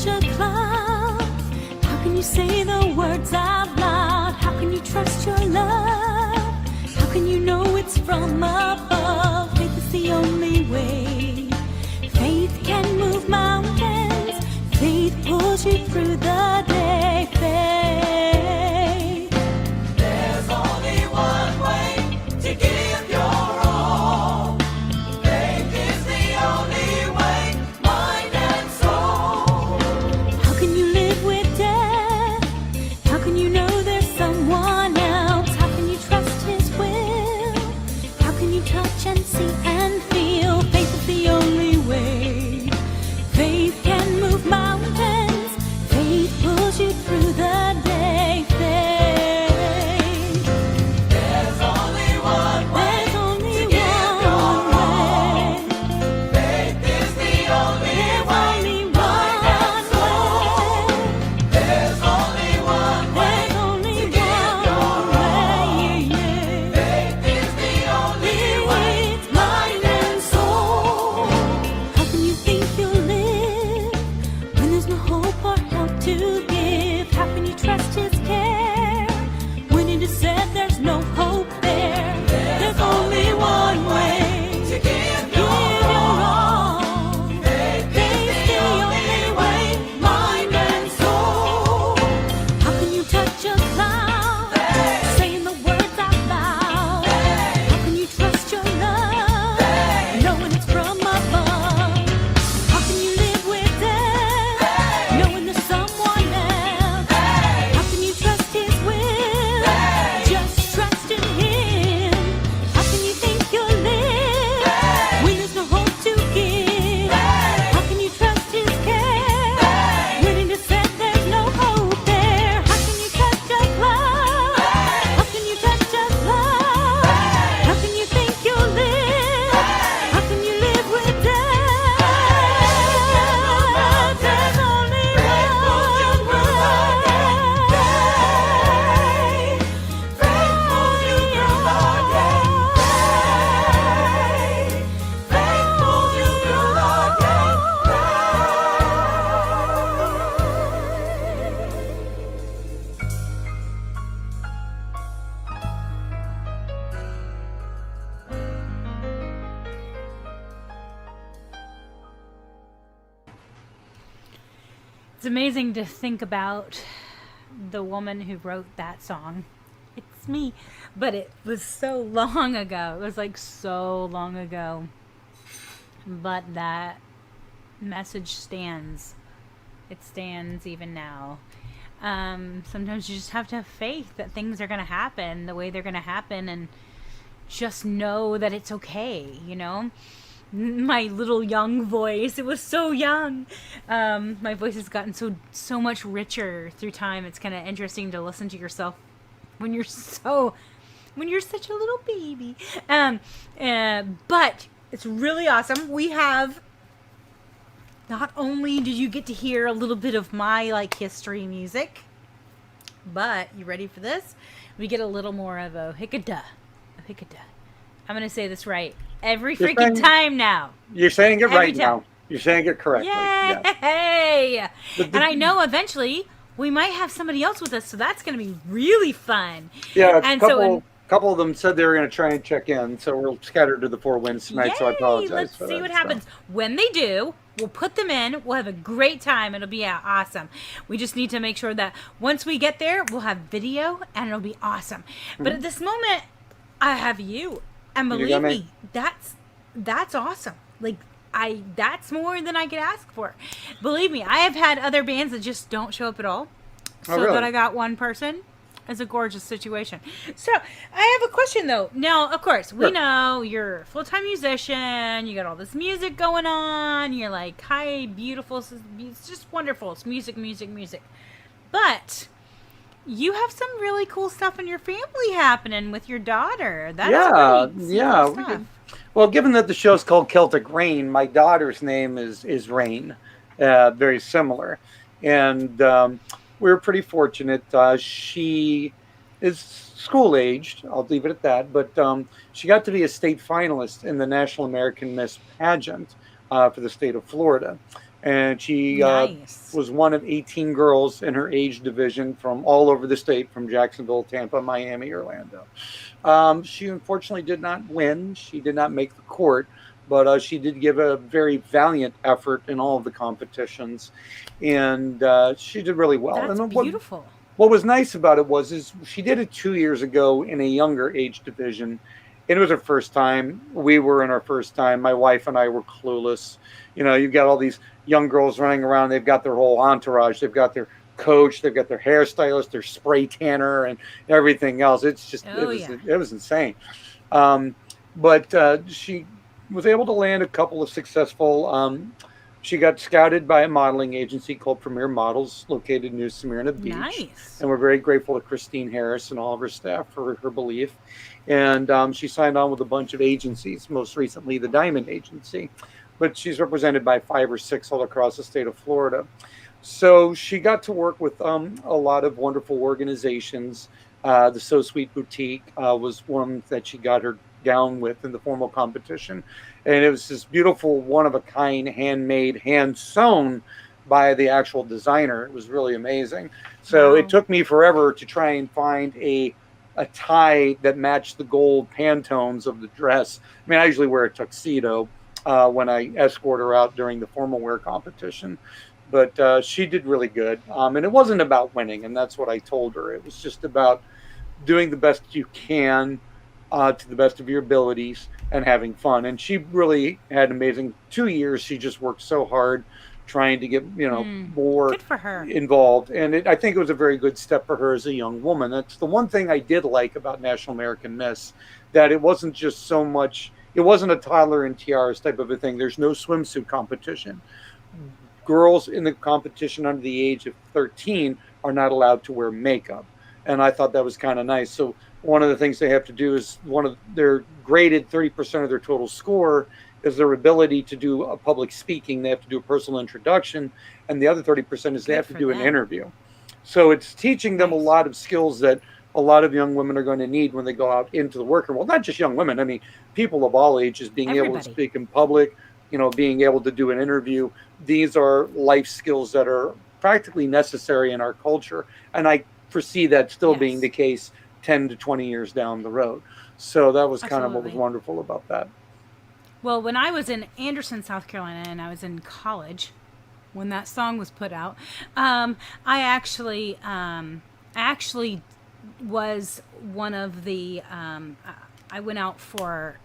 Speaker 6: touch a cloud? How can you say the words out loud? How can you trust your love? How can you know it's from above? Faith is the only way. Faith can move mountains. Faith pulls you through the day. Faith.
Speaker 4: There's only one way to give your all. Faith is the only way, mind and soul.
Speaker 6: How can you live with death? How can you know there's someone else? How can you trust his will? How can you touch and see and feel? Faith is the only way. Faith can move mountains. Faith pulls you through the day. Faith.
Speaker 4: There's only one way
Speaker 6: There's only
Speaker 4: to give your
Speaker 6: one
Speaker 4: all.
Speaker 6: way.
Speaker 4: Faith is the only
Speaker 6: There's
Speaker 4: way,
Speaker 6: only
Speaker 4: mind and soul.
Speaker 6: one way.
Speaker 4: There's only one way
Speaker 6: There's only
Speaker 4: to give your
Speaker 6: one
Speaker 4: all.
Speaker 6: way. Yeah.
Speaker 4: Faith is the only way,
Speaker 6: It's
Speaker 4: mind and soul.
Speaker 6: How can you think you'll live when there's no hope or help to give? How can you trust his care when it is said there's no hope there? There's only one way
Speaker 4: To give
Speaker 6: give your all.
Speaker 4: faith is the only way, mind and soul.
Speaker 6: How can you touch a cloud? Saying the words out loud. How can you trust your love? Knowing it's from above. How can you live with death? Knowing there's someone else. How can you trust his will? Just trust in him. How can you think you'll live when there's no hope to give? How can you trust his care when it is said there's no hope there? How can you touch a cloud? How can you touch a cloud? How can you think you'll live? How can you live with death? There's only one way.
Speaker 4: Faith pulls you through the day. Faith pulls you through the day.
Speaker 1: It's amazing to think about the woman who wrote that song. It's me. But it was so long ago. It was like so long ago. But that message stands. It stands even now. Sometimes you just have to have faith that things are going to happen the way they're going to happen, and just know that it's okay, you know? My little young voice, it was so young. My voice has gotten so much richer through time. It's kind of interesting to listen to yourself when you're such a little baby. But it's really awesome. We have, not only did you get to hear a little bit of my history music, but you ready for this? We get a little more of a hickaduh. I'm gonna say this right every freaking time now.
Speaker 5: You're saying it
Speaker 1: Every
Speaker 5: right
Speaker 1: time.
Speaker 5: now. You're saying it correctly.
Speaker 1: Yay!
Speaker 5: Yeah.
Speaker 1: And I know eventually we might have somebody else with us, so that's going to be really fun.
Speaker 5: Yeah,
Speaker 1: And
Speaker 5: couple of them said they were going to try and check in, so we're scattered to the four winds tonight, so I apologize
Speaker 1: let's
Speaker 5: for
Speaker 1: see
Speaker 5: that,
Speaker 1: what
Speaker 5: so.
Speaker 1: happens. When they do, we'll put them in. We'll have a great time. It'll be awesome. We just need to make sure that once we get there, we'll have video, and it'll be awesome. But at this moment, I have you. And
Speaker 5: You
Speaker 1: believe
Speaker 5: got
Speaker 1: me, that's awesome. That's more than I could ask for. Believe me, I have had other bands that just don't show up at all. So
Speaker 5: really?
Speaker 1: that I got one person is a gorgeous situation. So I have a question though. Now, of course, we know you're a full-time musician. You got all this music going on. You're like, hi, beautiful. It's just wonderful. It's music. But you have some really cool stuff in your family happening with your daughter. That's really cool stuff.
Speaker 5: Well, given that the show's called Celtic Rain, my daughter's name is Rain, very similar, and we were pretty fortunate. She is school-aged, I'll leave it at that, but she got to be a state finalist in the National American Miss pageant for the state of Florida, And she
Speaker 1: Nice.
Speaker 5: was one of 18 girls in her age division from all over the state, from Jacksonville, Tampa, Miami, Orlando. She unfortunately did not win. She did not make the court, but she did give a very valiant effort in all of the competitions, and she did really well.
Speaker 1: That's
Speaker 5: And
Speaker 1: beautiful.
Speaker 5: what was nice about it is she did it 2 years ago in a younger age division. It was her first time. We were in our first time. My wife and I were clueless. You know, you've got all these young girls running around. They've got their whole entourage. They've got their coach. They've got their hairstylist, their spray tanner, and everything else. It's just it was insane. But she was able to land a couple of successful. She got scouted by a modeling agency called Premier Models, located in New Smyrna Beach.
Speaker 1: Nice.
Speaker 5: And we're very grateful to Christine Harris and all of her staff for her belief. And she signed on with a bunch of agencies, most recently the Diamond Agency. But she's represented by 5 or 6 all across the state of Florida. So she got to work with a lot of wonderful organizations. The So Sweet Boutique was one that she got her down with in the formal competition. And it was this beautiful, one-of-a-kind, handmade, hand-sewn by the actual designer. It was really amazing. So
Speaker 1: Wow.
Speaker 5: It took me forever to try and find a tie that matched the gold Pantones of the dress. I mean, I usually wear a tuxedo when I escort her out during the formal wear competition. But she did really good. And it wasn't about winning, and that's what I told her. It was just about doing the best you can to the best of your abilities and having fun. And she really had an amazing 2 years. She just worked so hard trying to get, more
Speaker 1: Good for her.
Speaker 5: involved. And I think it was a very good step for her as a young woman. That's the one thing I did like about National American Miss, that it wasn't just so much, it wasn't a toddler and tiaras type of a thing. There's no swimsuit competition. Girls in the competition under the age of 13 are not allowed to wear makeup. And I thought that was kind of nice. So one of the things they have to do is they're graded 30% of their total score is their ability to do a public speaking. They have to do a personal introduction. And the other 30% is they have to do an interview. So it's teaching them a lot of skills that a lot of young women are going to need when they go out into the worker world. Not just young women. I mean, people of all ages being able to speak in public, being able to do an interview. These are life skills that are practically necessary in our culture. And I foresee that still being the case 10 to 20 years down the road. So that was kind of what was wonderful about that.
Speaker 1: Well, when I was in Anderson, South Carolina, and I was in college, when that song was put out, I actually was one of the. I went out for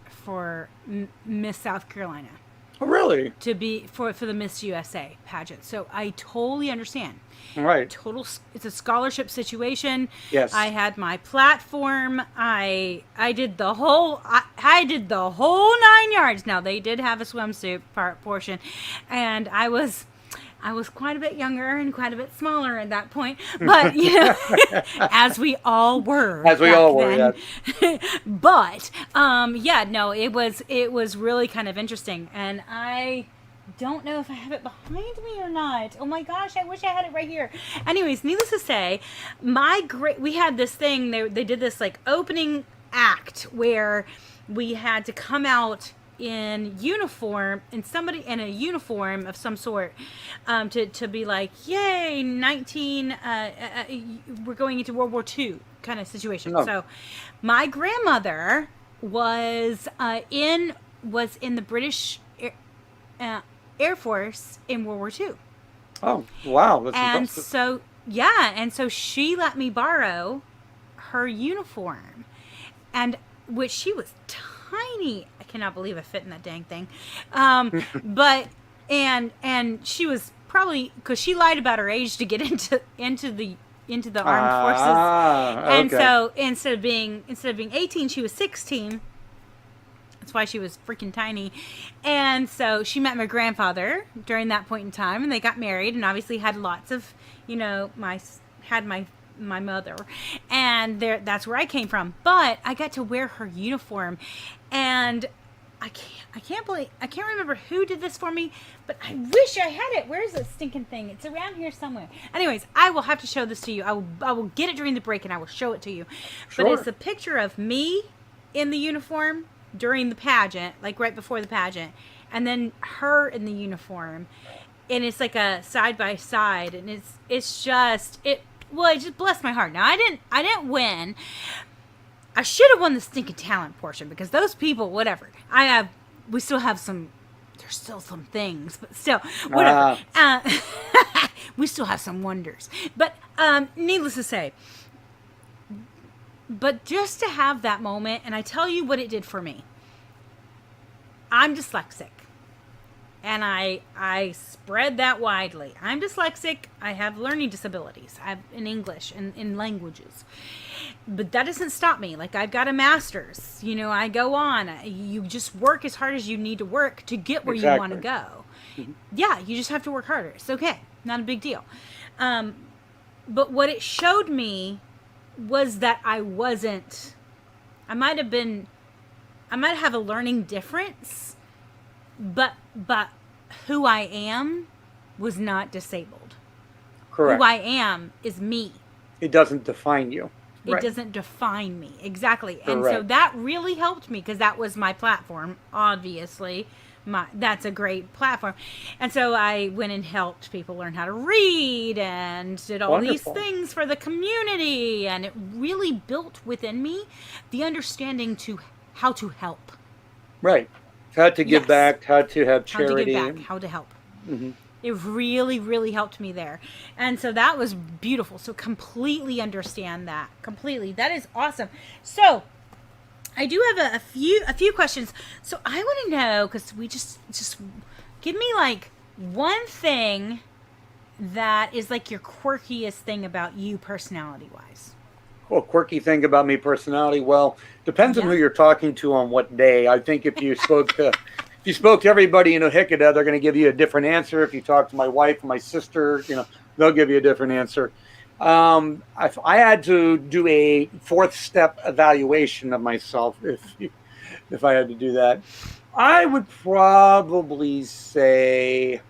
Speaker 1: Miss South Carolina.
Speaker 5: Oh, really?
Speaker 1: To be for the Miss USA pageant. So I totally understand.
Speaker 5: Right.
Speaker 1: It's a scholarship situation.
Speaker 5: Yes.
Speaker 1: I had my platform. I did the whole 9 yards. Now they did have a swimsuit portion, and I was quite a bit younger and quite a bit smaller at that point, but as we all were. But it was really kind of interesting, and I don't know if I have it behind me or not. Oh my gosh, I wish I had it right here. Anyways, needless to say, we had this thing. They did this like opening act where we had to come out in uniform, and somebody in a uniform of some sort, to be like, yay, we're going into World War II kind of situation.
Speaker 5: Oh.
Speaker 1: So my grandmother was in the British Air Force in World War II.
Speaker 5: Oh, wow. That's
Speaker 1: impressive. And so she let me borrow her uniform, and which she was tiny. I cannot believe I fit in that dang thing. But and she was probably, because she lied about her age to get into the armed forces. And so instead of being 18, she was 16. That's why she was freaking tiny. And so she met my grandfather during that point in time, and they got married, and obviously had lots of, my mother, and that's where I came from. But I got to wear her uniform, and I can't remember who did this for me, but I wish I had it. Where's that stinking thing? It's around here somewhere. Anyways, I will have to show this to you. I will get it during the break, and I will show it to you. Sure. But it's a picture of me in the uniform during the pageant, like right before the pageant, and then her in the uniform. and it's like a side by side, and it's just it. Well, it just blessed my heart. Now I didn't win. I should have won the stinking talent portion because those people, whatever. We still have some. There's still some things, but still, whatever. We still have some wonders. But needless to say, but just to have that moment, and I tell you what it did for me. I'm dyslexic. And I spread that widely. I'm dyslexic. I have learning disabilities. I have in English and in languages. But that doesn't stop me. Like, I've got a master's. You know, I go on. You just work as hard as you need to work to get where you want to go. Mm-hmm. Yeah, you just have to work harder. It's okay. Not a big deal. But what it showed me was that I might have a learning difference, but who I am was not disabled.
Speaker 5: Correct.
Speaker 1: Who I am is me.
Speaker 5: It doesn't define you.
Speaker 1: It doesn't define me. Exactly.
Speaker 5: Correct.
Speaker 1: And so that really helped me because that was my platform, obviously. That's a great platform. And so I went and helped people learn how to read and did all these things for the community. And it really built within me the understanding to how to help.
Speaker 5: Right. How to give back, how to have charity.
Speaker 1: How to give back, how to help. Mm-hmm. It really, really helped me there. And so that was beautiful. So completely understand that. Completely. That is awesome. So I do have a few questions. So I want to know, because we just give me like one thing that is like your quirkiest thing about you personality-wise.
Speaker 5: Well, quirky thing about me personality, well, depends on who you're talking to on what day. I think if you spoke to everybody in Ohikada, they're going to give you a different answer. If you talk to my wife, my sister, they'll give you a different answer. If I had to do a fourth step evaluation of myself, if I had to do that, I would probably say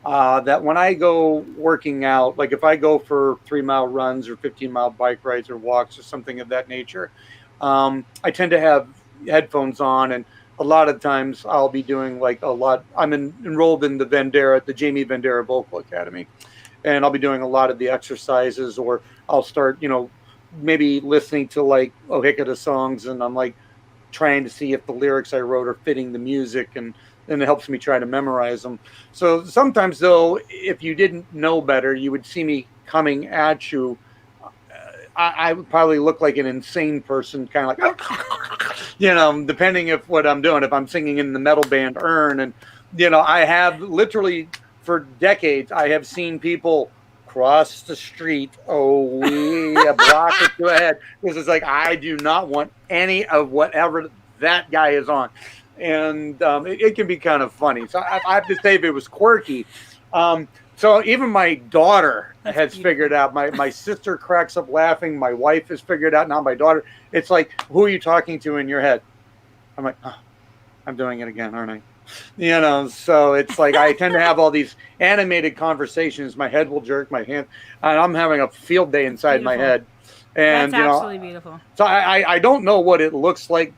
Speaker 5: that when I go working out, like if I go for 3-mile runs or 15-mile bike rides or walks or something of that nature, I tend to have headphones on, and a lot of times I'll be doing like a lot. I'm enrolled in the Jamie Vendera Vocal Academy, and I'll be doing a lot of the exercises, or I'll start, maybe listening to like Ohikada songs, and I'm like trying to see if the lyrics I wrote are fitting the music, and it helps me try to memorize them. So sometimes, though, if you didn't know better, you would see me coming at you. I would probably look like an insane person, kind of like, depending if what I'm doing. If I'm singing in the metal band Earn, and, I have literally for decades, I have seen people cross the street, a block or two ahead. Because it's like, I do not want any of whatever that guy is on. And it can be kind of funny. So I have to say, if it was quirky, so even my daughter has figured out. My sister cracks up laughing. My wife has figured out. Now my daughter, it's like, who are you talking to in your head? I'm like, I'm doing it again, aren't I? So it's like I tend to have all these animated conversations. My head will jerk, my hand, and I'm having a field day inside my head. And
Speaker 1: that's absolutely beautiful.
Speaker 5: So I don't know what it looks like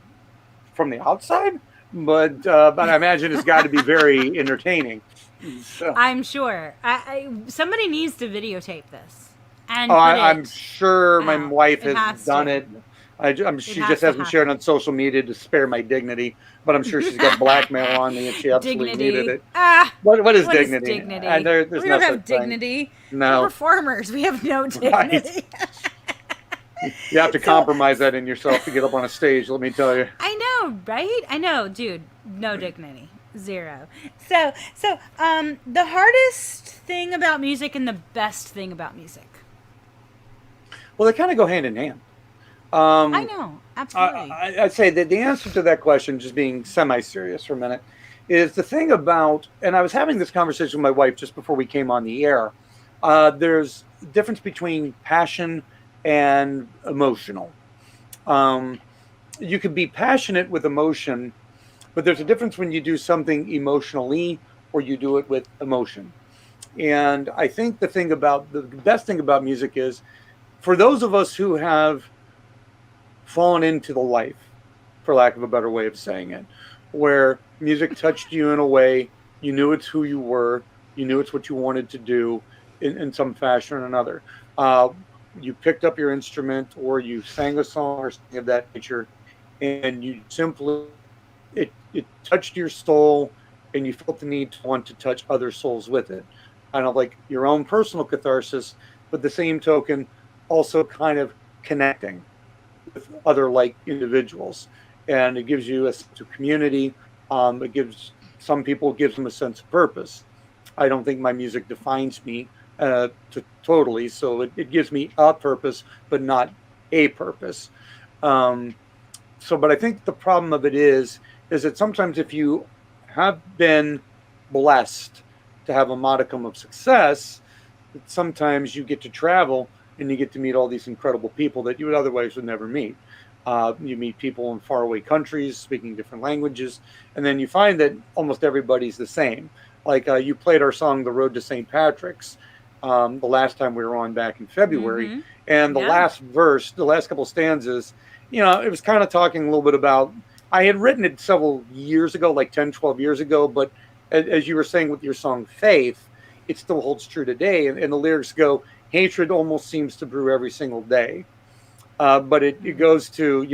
Speaker 5: from the outside, but I imagine it's got to be very entertaining. So.
Speaker 1: I'm sure. Somebody needs to videotape this. And
Speaker 5: I'm sure my wife has done it. She just hasn't shared on social media to spare my dignity, but I'm sure she's got blackmail on me, and she absolutely needed it. What is dignity?
Speaker 1: We don't have dignity.
Speaker 5: No.
Speaker 1: We're performers. We have no dignity.
Speaker 5: Right. You have to compromise that in yourself to get up on a stage, let me tell you.
Speaker 1: I know, right? I know, dude. No dignity. Zero. So, the hardest thing about music and the best thing about music.
Speaker 5: Well, they kind of go hand in hand.
Speaker 1: I know, absolutely.
Speaker 5: I'd say that the answer to that question, just being semi-serious for a minute, is the thing about, and I was having this conversation with my wife just before we came on the air, there's a difference between passion and emotional. You could be passionate with emotion, but there's a difference when you do something emotionally or you do it with emotion. And I think the best thing about music is, for those of us who have fallen into the life, for lack of a better way of saying it, where music touched you in a way, you knew it's who you were, You knew it's what you wanted to do in some fashion or another. You picked up your instrument or you sang a song or something of that nature, and you simply it touched your soul, and you felt the need to want to touch other souls with it. Kind of like your own personal catharsis, but the same token, also kind of connecting with other like individuals, and it gives you a sense of community. It gives some people it gives them a sense of purpose. I don't think my music defines me totally, so it gives me a purpose, but not a purpose. Um, but I think the problem of it is that sometimes if you have been blessed to have a modicum of success, sometimes you get to travel and you get to meet all these incredible people that you would otherwise would never meet. You meet people in faraway countries speaking different languages, and then you find that almost everybody's the same. Like you played our song "The Road to St. Patrick's" the last time we were on back in February, and the last verse, the last couple stanzas, it was kind of talking a little bit about. I had written it several years ago, like 10, 12 years ago, but as you were saying with your song "Faith," it still holds true today. And the lyrics go, hatred almost seems to brew every single day. But it goes to,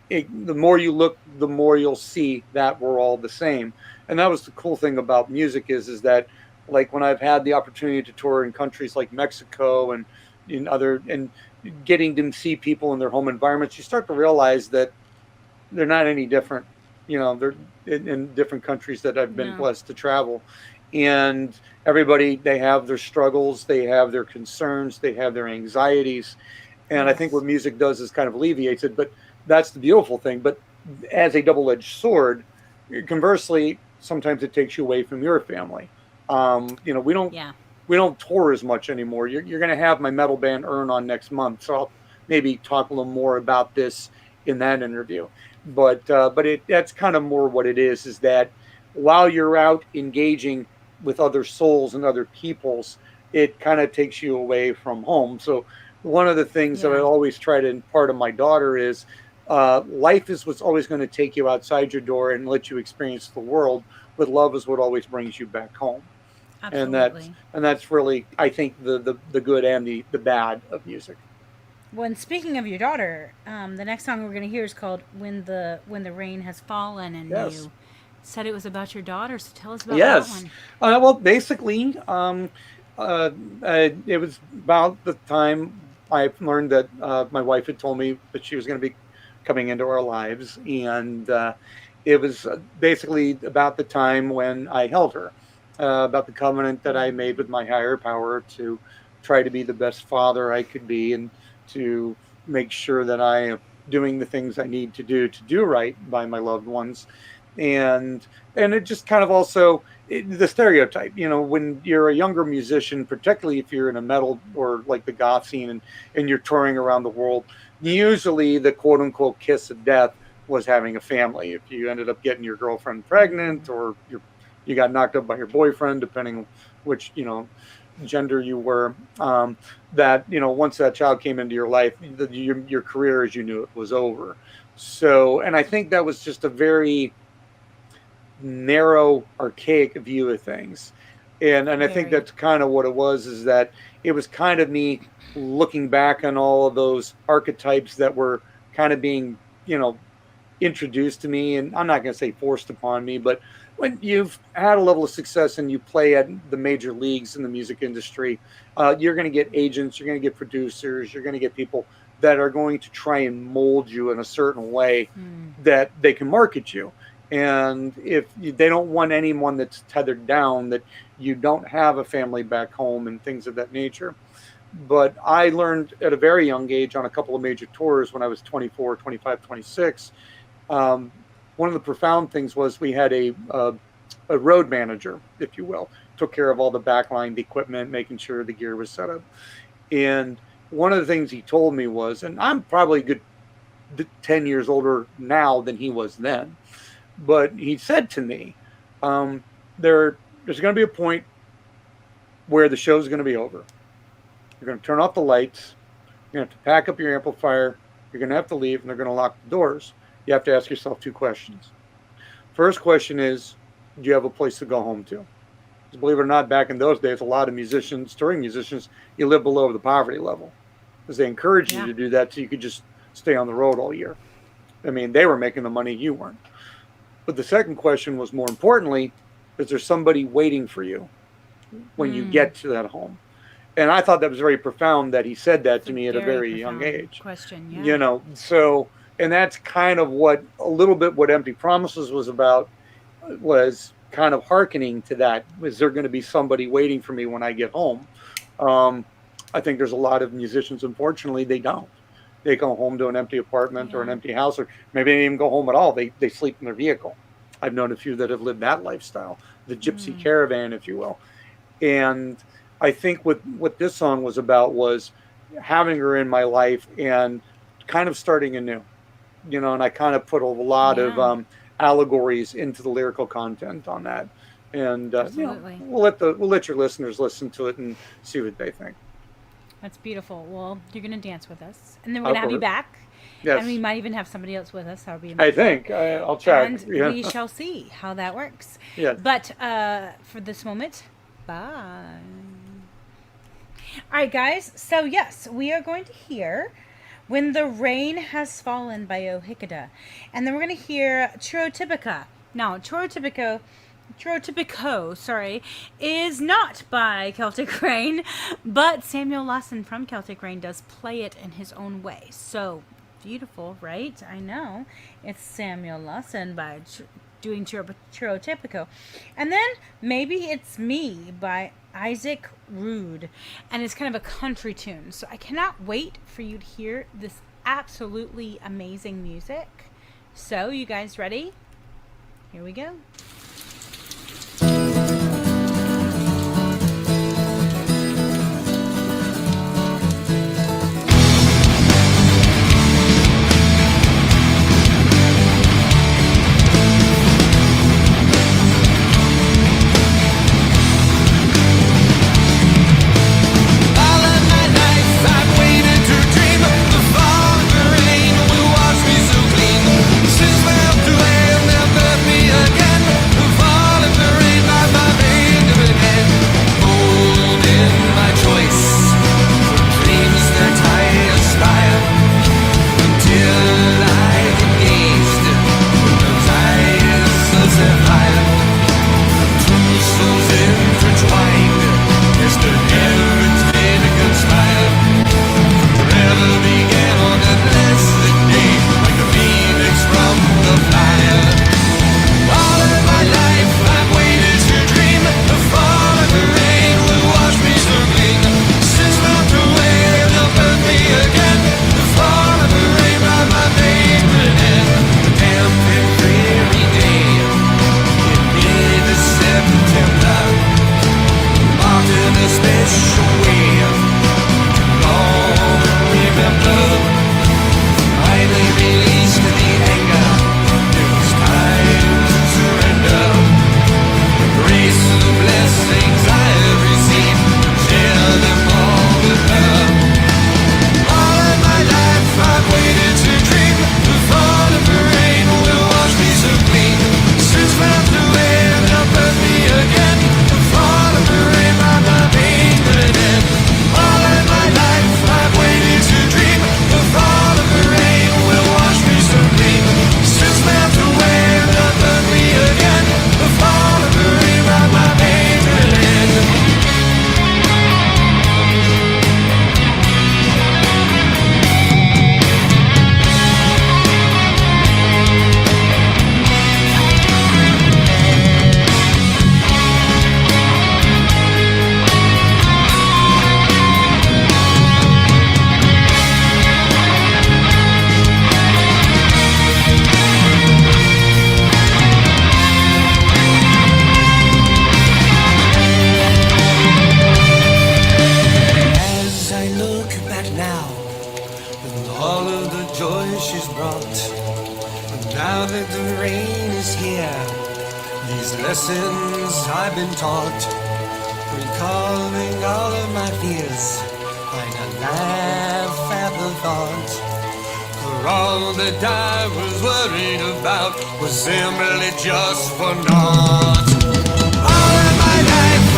Speaker 5: the more you look, the more you'll see that we're all the same. And that was the cool thing about music is that like when I've had the opportunity to tour in countries like Mexico and and getting to see people in their home environments, you start to realize that they're not any different. They're in different countries that I've been blessed to travel. And everybody, they have their struggles, they have their concerns, they have their anxieties. And I think what music does is kind of alleviates it, but that's the beautiful thing. But as a double-edged sword, conversely, sometimes it takes you away from your family. We don't tour as much anymore. You're going to have my metal band Earn on next month, so I'll maybe talk a little more about this in that interview. But that's kind of more what it is that while you're out engaging with other souls and other peoples, it kind of takes you away from home. So one of the things that I always try to impart on my daughter is life is what's always going to take you outside your door and let you experience the world, but love is what always brings you back home.
Speaker 1: Absolutely.
Speaker 5: And that's really, I think, the good and the bad of music.
Speaker 1: When speaking of your daughter, the next song we're going to hear is called "When the Rain Has Fallen," and you said it was about your daughter. So tell us about that one.
Speaker 5: Well, basically, it was about the time I learned that my wife had told me that she was going to be coming into our lives, and it was basically about the time when I held her, about the covenant that I made with my higher power to try to be the best father I could be, and to make sure that I am doing the things I need to do right by my loved ones. And it just kind of also the stereotype, when you're a younger musician, particularly if you're in a metal or like the goth scene and you're touring around the world, usually the quote unquote kiss of death was having a family. If you ended up getting your girlfriend pregnant or you got knocked up by your boyfriend, depending on which, gender you were, that once that child came into your life, your career as you knew it was over. So, and I think that was just a very narrow, archaic view of things, and I think that's kind of what it was, is that it was kind of me looking back on all of those archetypes that were kind of being introduced to me, and I'm not going to say forced upon me, but when you've had a level of success and you play at the major leagues in the music industry, you're going to get agents, you're going to get producers, you're going to get people that are going to try and mold you in a certain way that they can market you. And if they don't want anyone that's tethered down, that you don't have a family back home and things of that nature. But I learned at a very young age on a couple of major tours when I was 24, 25, 26, one of the profound things was we had a road manager, if you will, took care of all the backline equipment, making sure the gear was set up. And one of the things he told me was, and I'm probably a good 10 years older now than he was then, but he said to me, there's going to be a point where the show's going to be over. You're going to turn off the lights. You're going to have to pack up your amplifier. You're going to have to leave, and they're going to lock the doors. You have to ask yourself two questions. First question is, do you have a place to go home to? Because believe it or not, back in those days, a lot of musicians, touring musicians, you live below the poverty level. Because they encouraged you to do that so you could just stay on the road all year. I mean, they were making the money, you weren't. But the second question was, more importantly, is there somebody waiting for you when you get to that home? And I thought that was very profound that he said that to me at a very young age.
Speaker 1: Question, yeah.
Speaker 5: You know, so, and that's kind of what, a little bit what Empty Promises was about, was kind of hearkening to that. Is there going to be somebody waiting for me when I get home? I think there's a lot of musicians, unfortunately, they don't. They go home to an empty apartment or an empty house, or maybe they didn't even go home at all. They sleep in their vehicle. I've known a few that have lived that lifestyle, the gypsy caravan, if you will. And I think what this song was about was having her in my life and kind of starting anew, you know, and I kind of put a lot of allegories into the lyrical content on that. And you know, we'll let your listeners listen to it and see what they think.
Speaker 1: That's beautiful. Well, you're going to dance with us, and then we're going to have you back.
Speaker 5: Yes.
Speaker 1: And we might even have somebody else with us. That would be
Speaker 5: amazing. I think. I'll check.
Speaker 1: And we shall see how that works.
Speaker 5: Yes.
Speaker 1: But for this moment, bye. All right, guys. So, yes, we are going to hear When the Rain Has Fallen by Ohikada. And then we're going to hear Churo Typica. Now, Churo Typico, is not by Celtic Rain, but Samuel Lawson from Celtic Rain does play it in his own way. So beautiful, right? I know. It's Samuel Lawson by doing Churo Typico. And then Maybe It's Me by Isaac Rude. And it's kind of a country tune. So I cannot wait for you to hear this absolutely amazing music. So, you guys ready? Here we go.
Speaker 4: Was simply just for naught. All of my life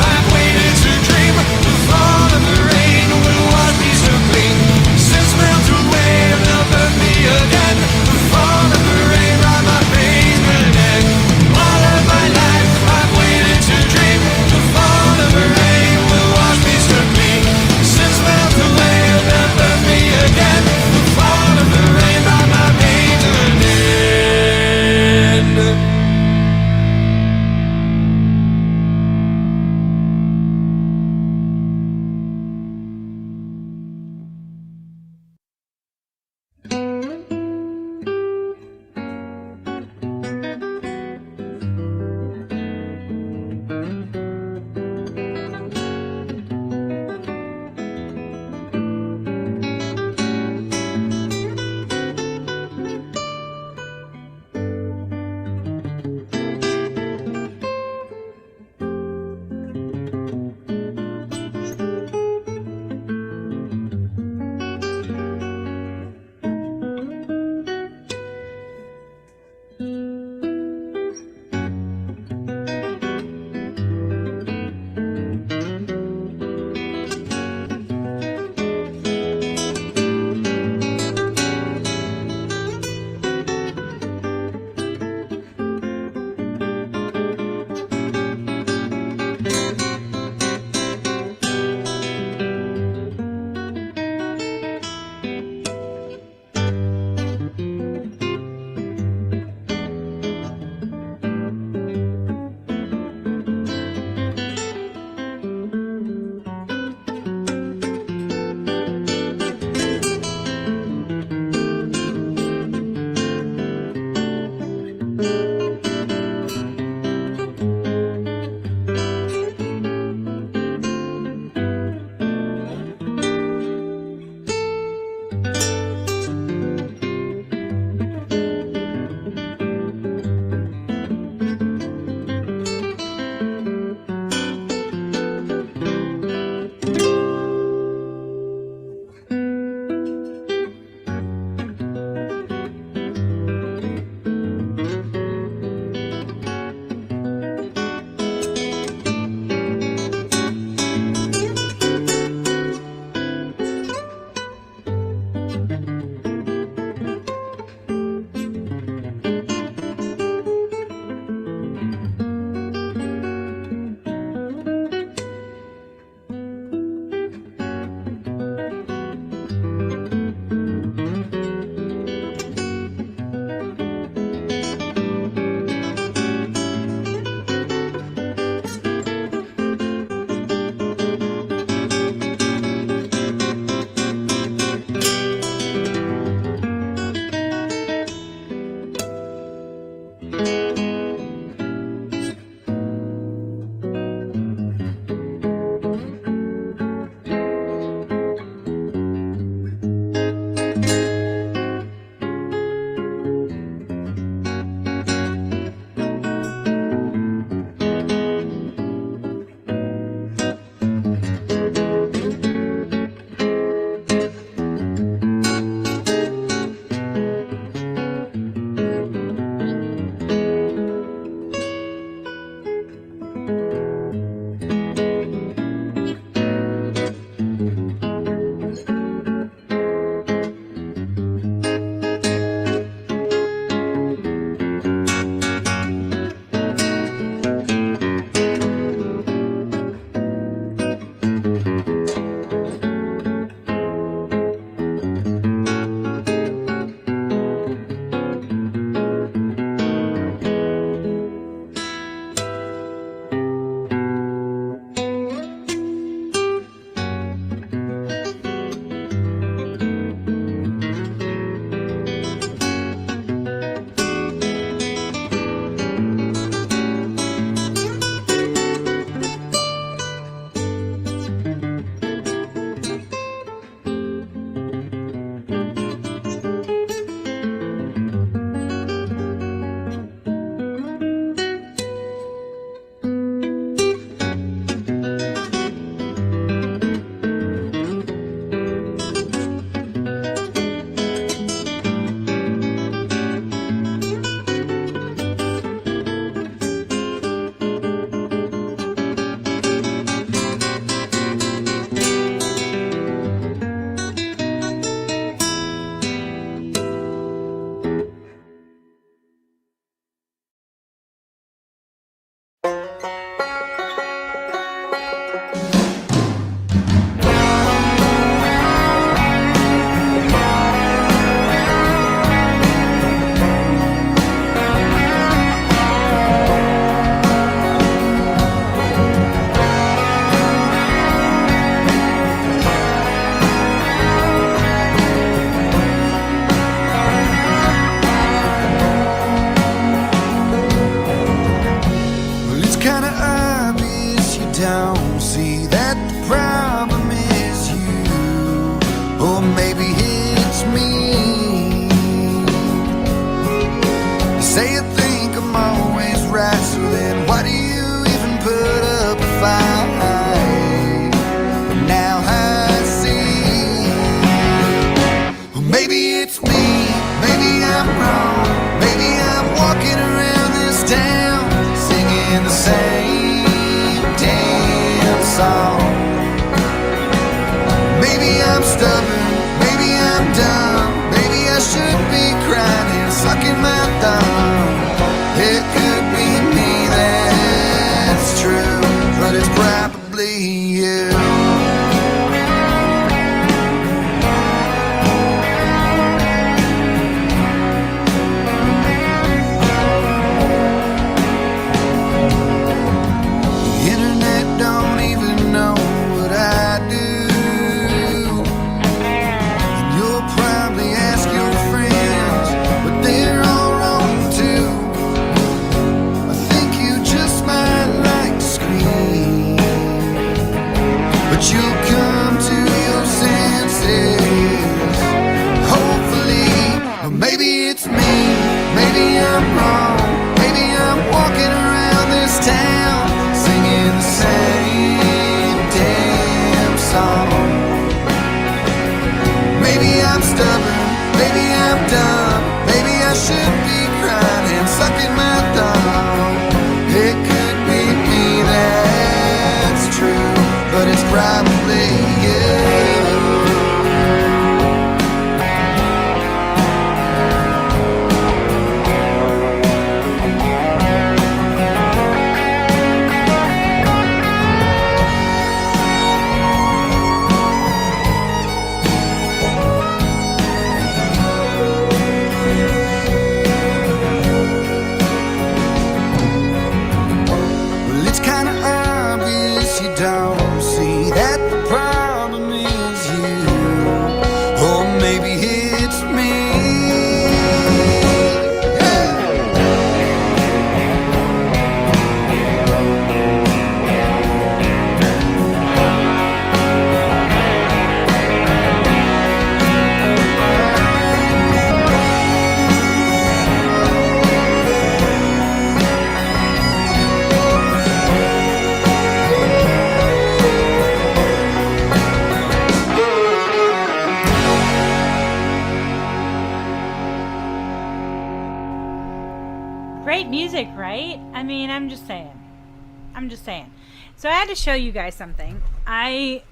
Speaker 1: So I had to show you guys something. I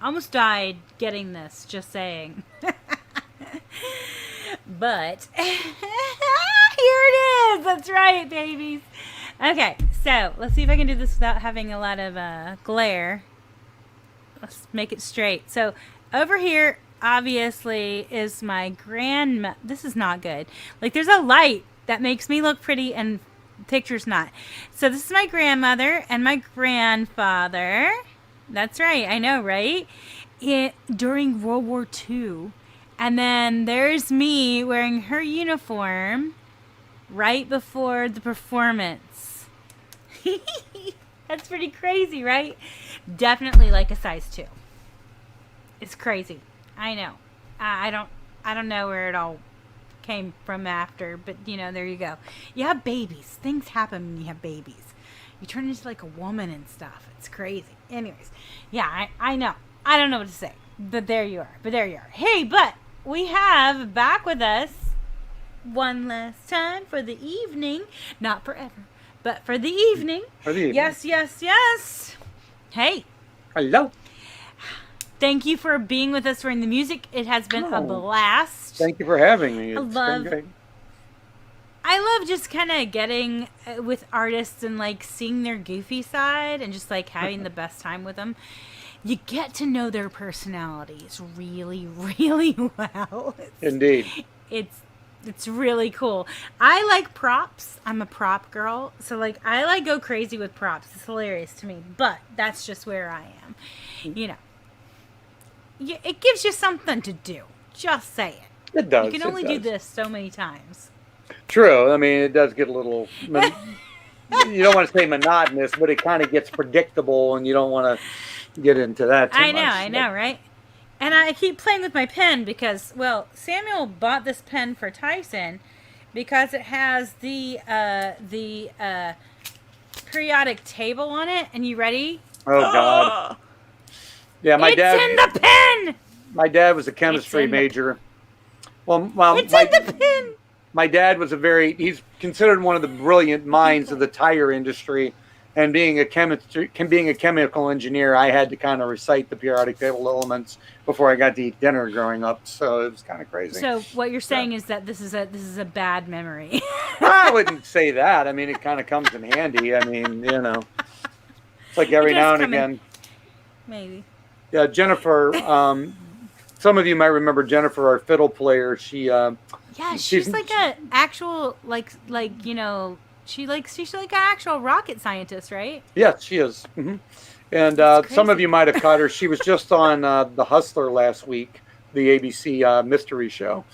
Speaker 1: almost died getting this, just saying. But here it is. That's right, babies. Okay, so let's see if I can do this without having a lot of glare. let's make it straight. So over here, obviously, is my grandma. This is not good. Like, there's a light that makes me look pretty and picture's not. So this is my grandmother and my grandfather. That's right. I know, right? During World War II. And then there's me wearing her uniform right before the performance. That's pretty crazy, right? Definitely like a size 2. It's crazy. I know. I don't know where it all came from after, but there you go. You have babies. Things happen when you have babies. You turn into like a woman and stuff. It's crazy. Anyways, yeah, I know. I don't know what to say, but there you are. Hey, but we have back with us one last time for the evening, not forever, but for the evening.
Speaker 5: For the evening.
Speaker 1: Yes. Hey.
Speaker 5: Hello.
Speaker 1: Thank you for being with us during the music. It has been a blast.
Speaker 5: Thank you for having me. It's been great.
Speaker 1: I love just kind of getting with artists and like seeing their goofy side and just like having the best time with them. You get to know their personalities really, really well.
Speaker 5: Indeed.
Speaker 1: It's really cool. I like props. I'm a prop girl. So like I like go crazy with props. It's hilarious to me. But that's just where I am. It gives you something to do. Just say it.
Speaker 5: It does.
Speaker 1: You can only do this so many times.
Speaker 5: True. I mean, it does get a little... you don't want to say monotonous, but it kind of gets predictable, and you don't want to get into that too much.
Speaker 1: I know, right? And I keep playing with my pen because, well, Samuel bought this pen for Tyson because it has the periodic table on it. And you ready?
Speaker 5: Oh, God. Yeah,
Speaker 1: It's in the pen!
Speaker 5: My dad was a chemistry major.
Speaker 1: It's in the pen!
Speaker 5: My dad was he's considered one of the brilliant minds of the tire industry. And being a chemical engineer, I had to kind of recite the periodic table elements before I got to eat dinner growing up. So it was kind of crazy.
Speaker 1: So what you're saying is that this is a bad memory.
Speaker 5: I wouldn't say that. I mean, it kind of comes in handy. I mean, it's like every now and again.
Speaker 1: Maybe.
Speaker 5: Yeah, Jennifer. Some of you might remember Jennifer, our fiddle player. She's
Speaker 1: like an actual she's like an actual rocket scientist, right?
Speaker 5: Yes, she is. Mm-hmm. And some of you might have caught her. She was just on The Hustler last week, the ABC mystery show.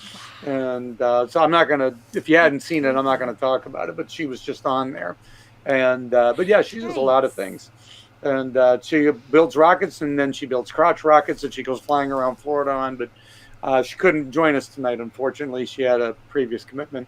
Speaker 5: And so I'm not going to, if you hadn't seen it, I'm not going to talk about it, but she was just on there. And but yeah, she does a lot of things. And she builds rockets, and then she builds crotch rockets that she goes flying around Florida on. But she couldn't join us tonight, unfortunately. She had a previous commitment.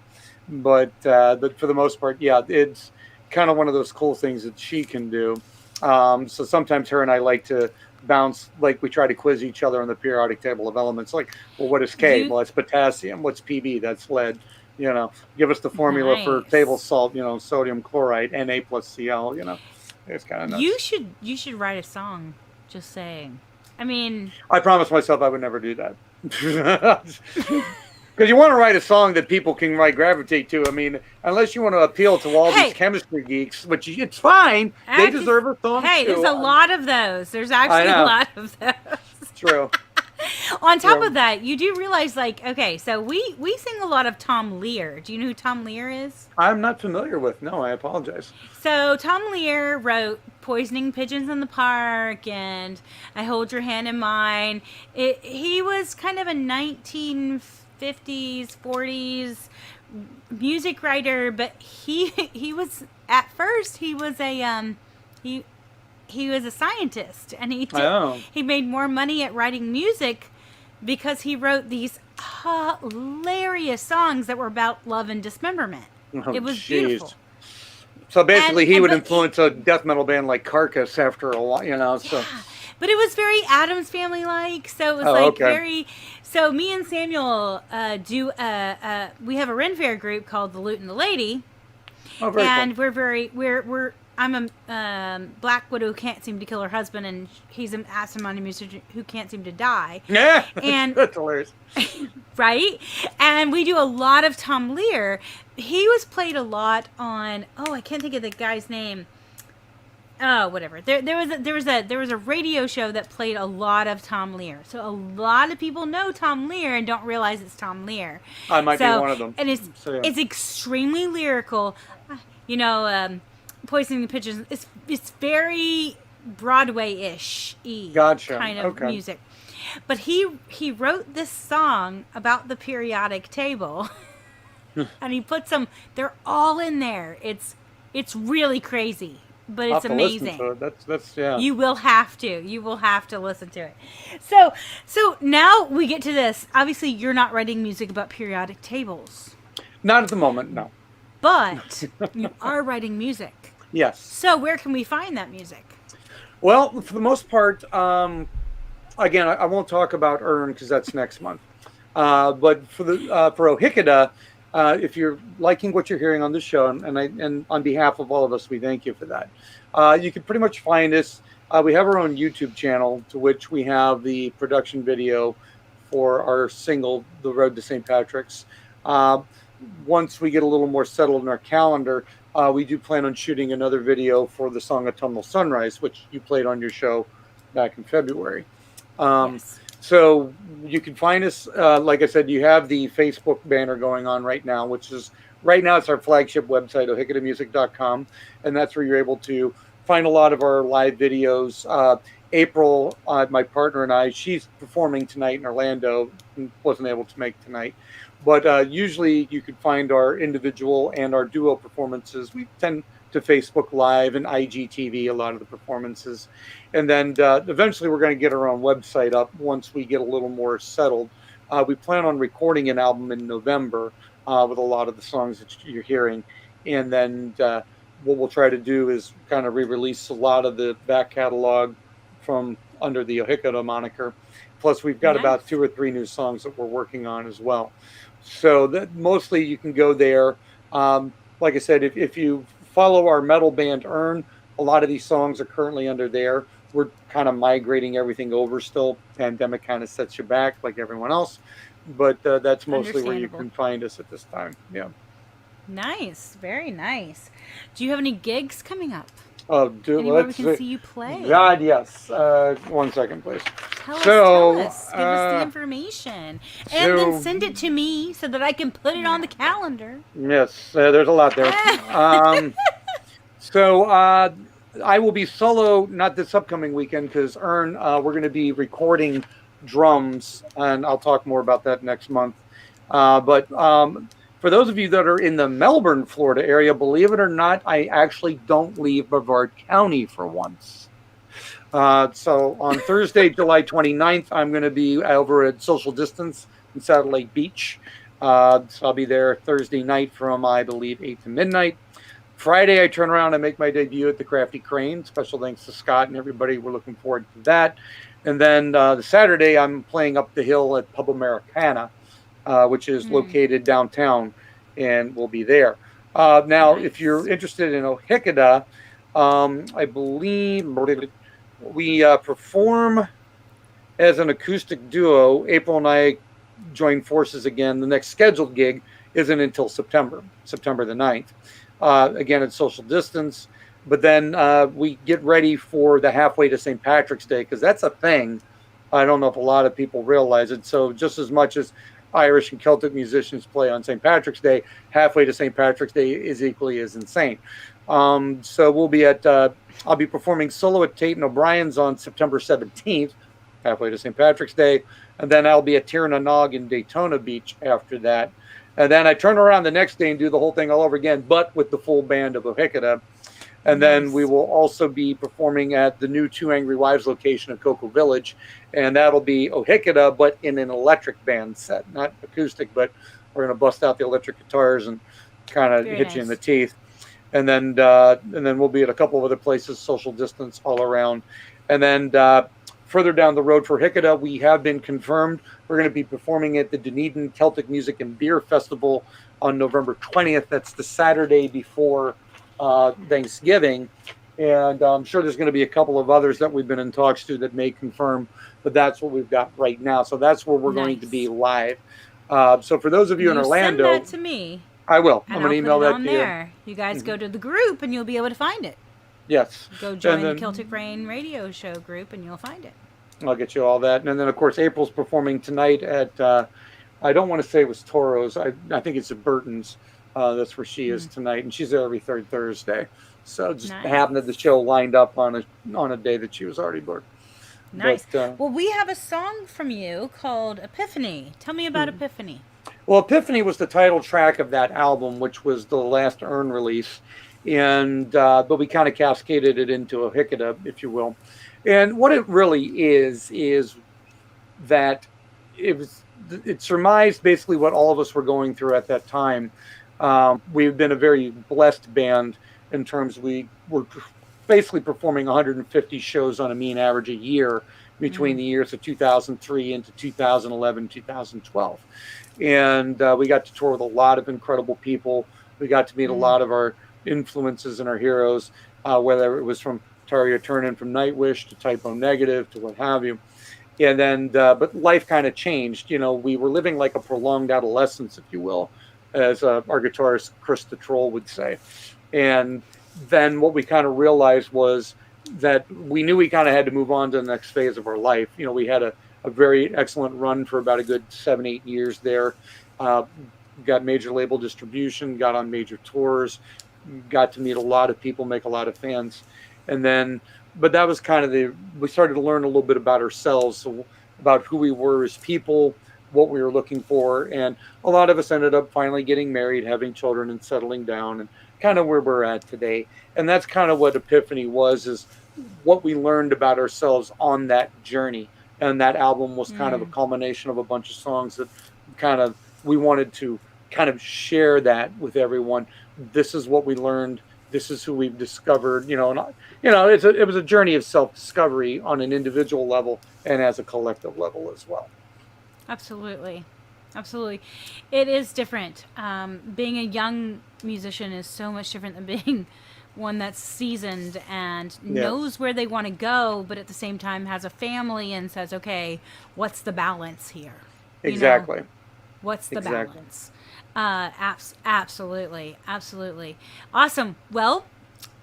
Speaker 5: But for the most part, yeah, it's kind of one of those cool things that she can do. So sometimes her and I like to bounce, like we try to quiz each other on the periodic table of elements. Like, well, what is K? Well, it's potassium. What's Pb? That's lead. Give us the formula for table salt. Sodium chloride, Na plus Cl. It's kind of nuts.
Speaker 1: You should write a song. Just saying. I mean,
Speaker 5: I promised myself I would never do that. Because you want to write a song that people can gravitate to. I mean, unless you want to appeal to all these chemistry geeks, which it's fine. They deserve a song too.
Speaker 1: There's a lot of those. There's actually a lot of those.
Speaker 5: True.
Speaker 1: On top of that, you do realize, so we sing a lot of Tom Lear. Do you know who Tom Lear is?
Speaker 5: I'm not familiar with. No, I apologize.
Speaker 1: So Tom Lear wrote Poisoning Pigeons in the Park and I Hold Your Hand in Mine. He was kind of a 1950s, 40s music writer, but he was at first he was a scientist, and he made more money at writing music because he wrote these hilarious songs that were about love and dismemberment. It was beautiful.
Speaker 5: So basically, he would influence a death metal band like Carcass after a while, So.
Speaker 1: Yeah. But it was very Addams Family like, so it was very. So me and Samuel do we have a Ren Fair group called the Loot and the Lady, and cool. I'm a black widow who can't seem to kill her husband, and he's an asinine musician who can't seem to die.
Speaker 5: Yeah,
Speaker 1: and
Speaker 5: that's hilarious.
Speaker 1: Right? And we do a lot of Tom Lear. He was played a lot on, I can't think of the guy's name. Oh, whatever. There was a radio show that played a lot of Tom Lear. So a lot of people know Tom Lear and don't realize it's Tom Lear.
Speaker 5: I might be one of them.
Speaker 1: And it's extremely lyrical. You know, Poisoning the Pigeons. It's very Broadway-ish kind of music. But he wrote this song about the periodic table, and he put some. They're all in there. It's really crazy. But it's amazing.
Speaker 5: That's yeah.
Speaker 1: You will have to. You will have to listen to it. So now we get to this. Obviously, you're not writing music about periodic tables.
Speaker 5: Not at the moment, no.
Speaker 1: But you are writing music.
Speaker 5: Yes.
Speaker 1: So where can we find that music?
Speaker 5: Well, for the most part, again, I won't talk about Earn because that's next month. But for Ohikada, if you're liking what you're hearing on the show, and on behalf of all of us, we thank you for that. You can pretty much find us. We have our own YouTube channel to which we have the production video for our single, The Road to St. Patrick's. Once we get a little more settled in our calendar, we do plan on shooting another video for the song Autumnal Sunrise, which you played on your show back in February.
Speaker 1: Yes.
Speaker 5: So you can find us, like I said, you have the Facebook banner going on right now, which is, right now it's our flagship website, ohikadamusic.com, and that's where you're able to find a lot of our live videos. April, my partner and I, she's performing tonight in Orlando, and wasn't able to make tonight. But usually you can find our individual and our duo performances. We tend to Facebook Live and IGTV, a lot of the performances. And then eventually we're going to get our own website up once we get a little more settled. We plan on recording an album in November with a lot of the songs that you're hearing. And then what we'll try to do is kind of re-release a lot of the back catalog from under the Ohikada moniker. Plus we've got about 2 or 3 new songs that we're working on as well. So that mostly you can go there. Like I said, if you follow our metal band Earn, a lot of these songs are currently under there. We're kind of migrating everything over still. Pandemic kind of sets you back like everyone else. But that's mostly where you can find us at this time. Yeah.
Speaker 1: Nice. Very nice. Do you have any gigs coming up?
Speaker 5: Oh,
Speaker 1: anywhere we can see you play?
Speaker 5: God, yes. 1 second, please.
Speaker 1: Tell us. Give us the information. And then send it to me so that I can put it on the calendar.
Speaker 5: Yes, there's a lot there. So I will be solo, not this upcoming weekend, because Earn, we're going to be recording drums, and I'll talk more about that next month. But for those of you that are in the Melbourne, Florida area, believe it or not, I actually don't leave Brevard County for once. So on Thursday, July 29th, I'm going to be over at Social Distance in Satellite Beach. So I'll be there Thursday night from, I believe, 8 to midnight. Friday, I turn around and make my debut at the Crafty Crane. Special thanks to Scott and everybody. We're looking forward to that. And then the Saturday, I'm playing up the hill at Pub Americana, which is located downtown, and we'll be there. Now, if you're interested in Ohikada, I believe we perform as an acoustic duo. April and I join forces again. The next scheduled gig isn't until September the 9th. Again, at Social Distance. But then we get ready for the Halfway to St. Patrick's Day, because that's a thing. I don't know if a lot of people realize it. So just as much as Irish and Celtic musicians play on St. Patrick's Day, Halfway to St. Patrick's Day is equally as insane. So we'll be at, I'll be performing solo at Tate and O'Brien's on September 17th, Halfway to St. Patrick's Day. And then I'll be at Tirananog in Daytona Beach after that. And then I turn around the next day and do the whole thing all over again, but with the full band of Ohikada. And then we will also be performing at the new Two Angry Wives location at Cocoa Village. And that'll be Ohikada, but in an electric band set, not acoustic, but we're going to bust out the electric guitars and kind of hit you in the teeth. And then we'll be at a couple of other places, Social Distance all around. And then further down the road for Ohikada, we have been confirmed. We're going to be performing at the Dunedin Celtic Music and Beer Festival on November 20th. That's the Saturday before Thanksgiving. And I'm sure there's going to be a couple of others that we've been in talks to that may confirm, but that's what we've got right now. So that's where we're going to be live. So for those of you in Orlando,
Speaker 1: send that to me.
Speaker 5: I will.
Speaker 1: I'm
Speaker 5: going to email that to
Speaker 1: you. You guys go to the group and you'll be able to find it.
Speaker 5: Yes.
Speaker 1: Go join the Celtic Rain radio show group and you'll find it.
Speaker 5: I'll get you all that. And then, of course, April's performing tonight at, I don't want to say it was Toro's. I think it's at Burton's. That's where she is tonight. And she's there every third Thursday. So just happened that the show lined up on a day that she was already booked.
Speaker 1: Nice. But, well, we have a song from you called Epiphany. Tell me about Epiphany.
Speaker 5: Well, Epiphany was the title track of that album, which was the last Earn release. And but we kind of cascaded it into a Hikada, if you will. And what it really is that it surmised basically what all of us were going through at that time. We've been a very blessed band in terms we were basically performing 150 shows on a mean average a year between the years of 2003 into 2011, 2012. And we got to tour with a lot of incredible people. We got to meet a lot of our influences and our heroes, whether it was from Tarja Turunen from Nightwish to Typo Negative to what have you. And then, but life kind of changed. You know, we were living like a prolonged adolescence, if you will, as our guitarist Chris the Troll would say. And then what we kind of realized was that we knew we kind of had to move on to the next phase of our life. You know, we had a very excellent run for about a good 7-8 years there. Got major label distribution, got on major tours, got to meet a lot of people, make a lot of fans. And then, but that was kind of we started to learn a little bit about ourselves, so about who we were as people, what we were looking for. And a lot of us ended up finally getting married, having children and settling down, and kind of where we're at today. And that's kind of what Epiphany was, is what we learned about ourselves on that journey. And that album was kind of a culmination of a bunch of songs that kind of, we wanted to kind of share that with everyone. This is what we learned. This is who we've discovered, you know, and, you know, it was a journey of self-discovery on an individual level and as a collective level as well.
Speaker 1: Absolutely. Absolutely. It is different. Being a young musician is so much different than being one that's seasoned and knows where they want to go, but at the same time has a family and says, okay, what's the balance here?
Speaker 5: Exactly.
Speaker 1: You know, what's the balance? Absolutely. Absolutely. Awesome. Well,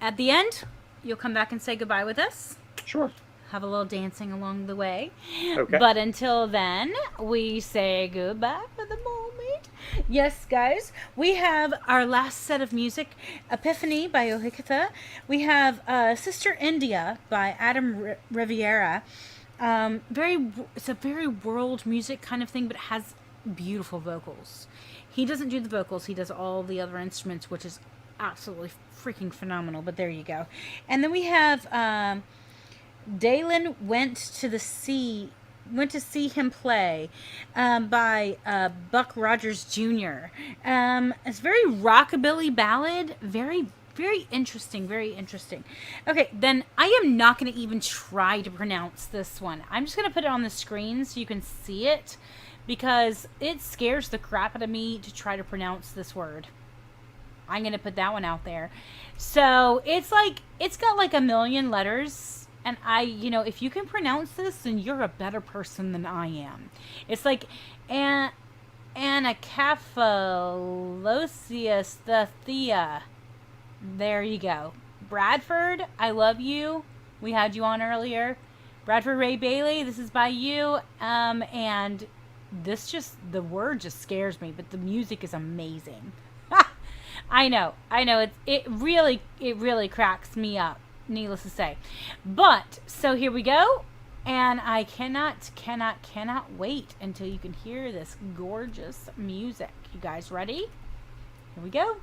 Speaker 1: at the end, you'll come back and say goodbye with us.
Speaker 5: Sure.
Speaker 1: Have a little dancing along the way.
Speaker 5: Okay.
Speaker 1: But until then, we say goodbye for the moment. Yes, guys, we have our last set of music, Epiphany by Ohikata. We have Sister India by Adam Riviera. It's a very world music kind of thing, but it has beautiful vocals. He doesn't do the vocals. He does all the other instruments, which is absolutely freaking phenomenal. But there you go. And then we have Dalen went to see him play by Buck Rogers Jr. It's very rockabilly ballad. Very, very interesting. Very interesting. Okay, then I am not going to even try to pronounce this one. I'm just going to put it on the screen so you can see it, because it scares the crap out of me to try to pronounce this word. I'm going to put that one out there. So it's got like a million letters. And if you can pronounce this, then you're a better person than I am. It's like Anacephalosiastathia. There you go. Bradford, I love you. We had you on earlier. Bradford Ray Bailey, this is by you. And the word just scares me, but the music is amazing. I know. It really cracks me up, needless to say. But so here we go, and I cannot wait until you can hear this gorgeous music. You guys ready? Here we go.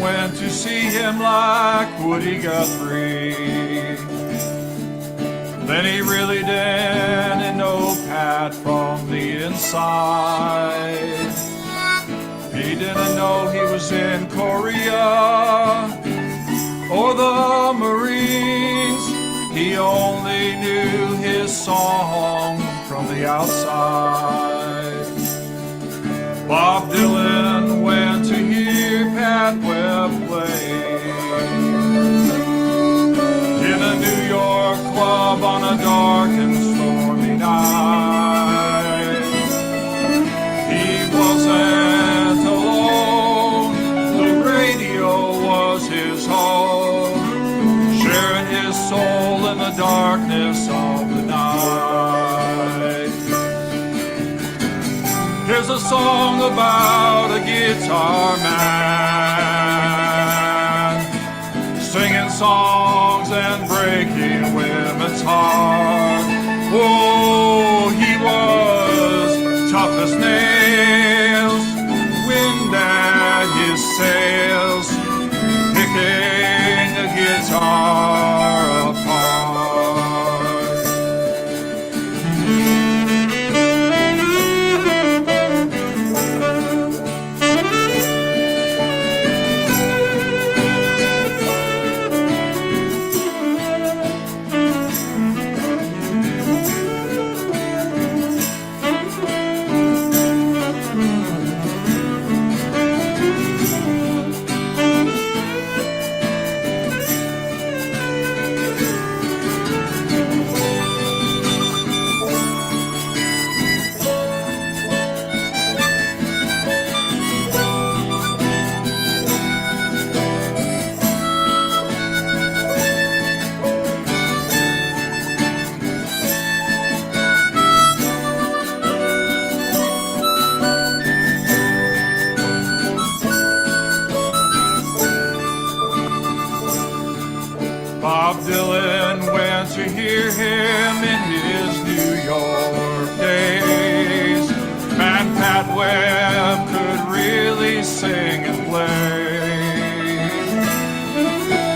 Speaker 7: went to see him like Woody Guthrie. Then he really didn't know Pat from the inside. He didn't know he was in Korea or the Marines. He only knew his song from the outside. Bob Dylan went to hear Pat Webb play in a New York club on a dark and stormy night. He wasn't alone, the radio was his home, sharing his soul in the darkness of the night. Here's a song about a guitar man, singing songs and breaking women's heart. Oh, he was tough as nails, wind at his sails, picking a guitar apart. Bob Dylan went to hear him in his New York days. Man, Pat Webb could really sing and play.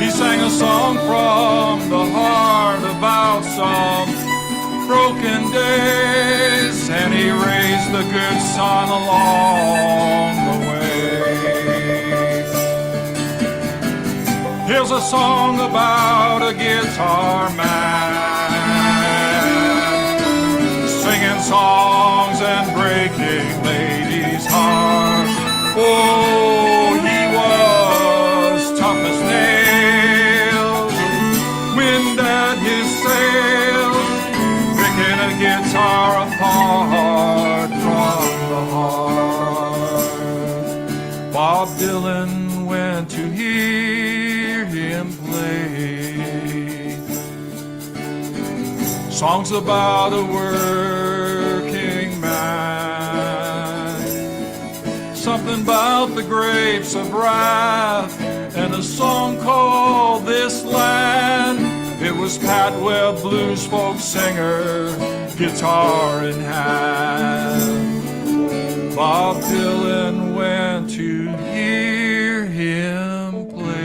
Speaker 7: He sang a song from the heart about some broken days, and he raised the good son along the way. Here's a song about a guitar man, singing songs and breaking ladies' hearts. Oh, he was tough as nails, wind at his sails, picking a guitar apart from the heart. Bob Dylan went to hear him play songs about a working man, something about the grapes of wrath, and a song called This Land. It was Pat Webb, blues folk singer, guitar in hand. Bob Dylan went to hear him play.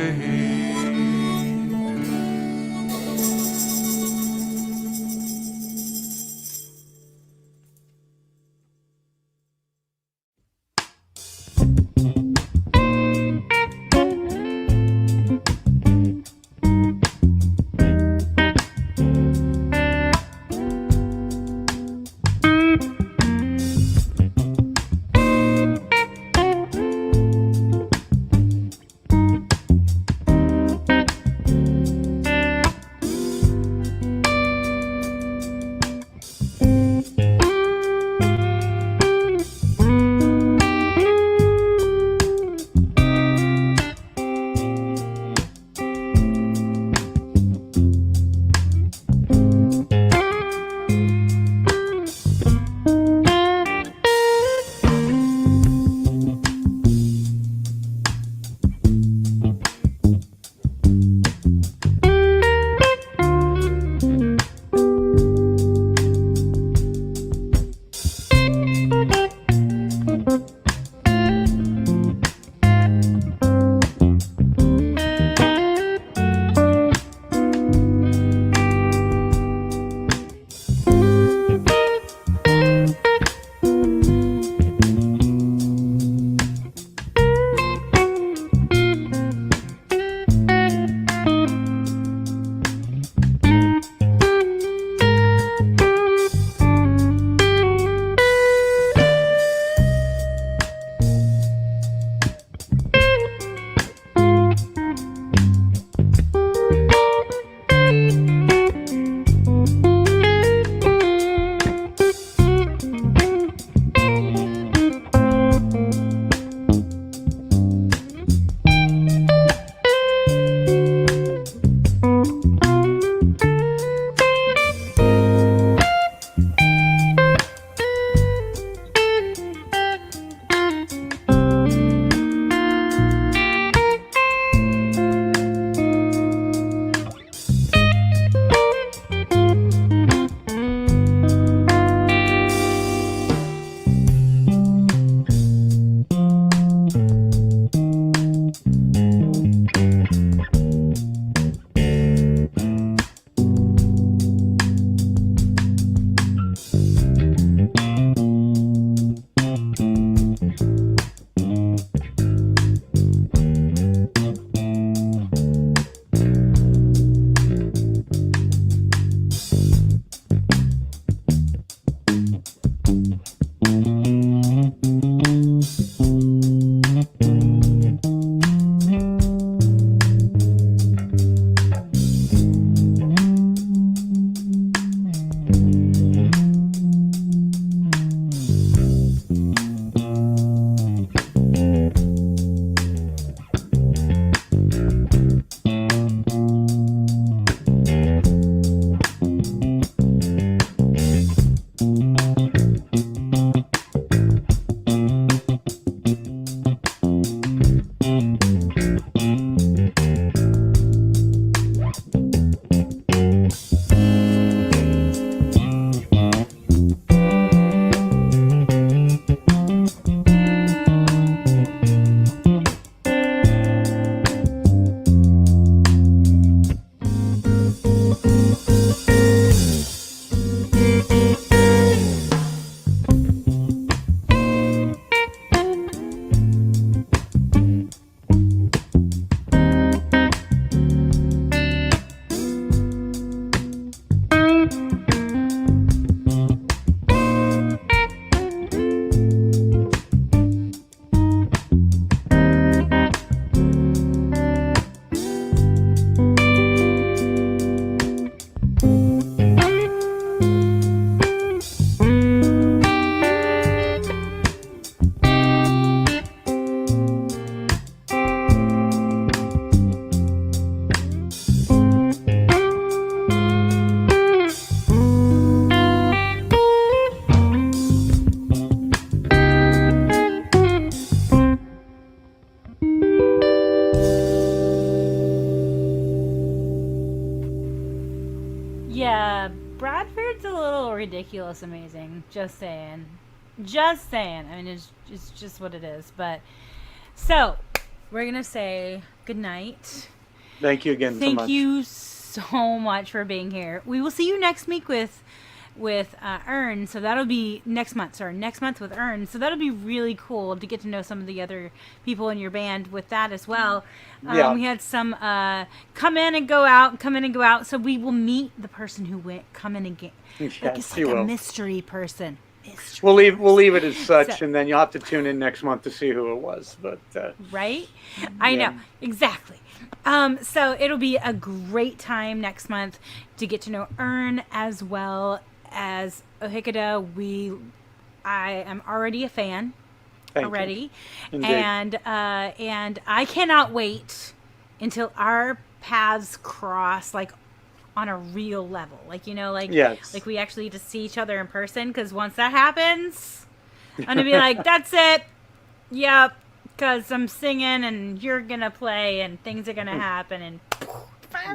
Speaker 1: Bradford's a little ridiculous amazing. Just saying. Just saying. I mean, it's just what it is. But, so, we're going to say good night.
Speaker 5: Thank you again so much.
Speaker 1: Thank you so much for being here. We will see you next week with Earn. So that'll be next month. Sorry, next month with Earn. So that'll be really cool to get to know some of the other people in your band with that as well.
Speaker 5: Yeah.
Speaker 1: We had some come in and go out. So we will meet the person who went come in and get.
Speaker 5: Yes,
Speaker 1: Like it's like
Speaker 5: you
Speaker 1: a
Speaker 5: will.
Speaker 1: mystery person. Mystery.
Speaker 5: We'll leave it as such, and then you'll have to tune in next month to see who it was. But
Speaker 1: right? I know exactly. So it'll be a great time next month to get to know Earn as well as Ohikada. I am already a fan.
Speaker 5: Thank you. Indeed.
Speaker 1: And I cannot wait until our paths cross, like on a real level, like
Speaker 5: Yes.
Speaker 1: like we actually get to see each other in person. Because once that happens, I'm gonna be like, that's it. Yep. Because I'm singing and you're gonna play and things are gonna happen and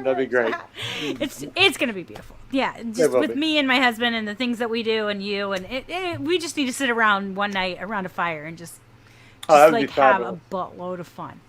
Speaker 5: That'd be great.
Speaker 1: It's gonna be beautiful. Yeah, just with me and my husband and the things that we do and you and we just need to sit around one night around a fire and just like have a buttload of fun.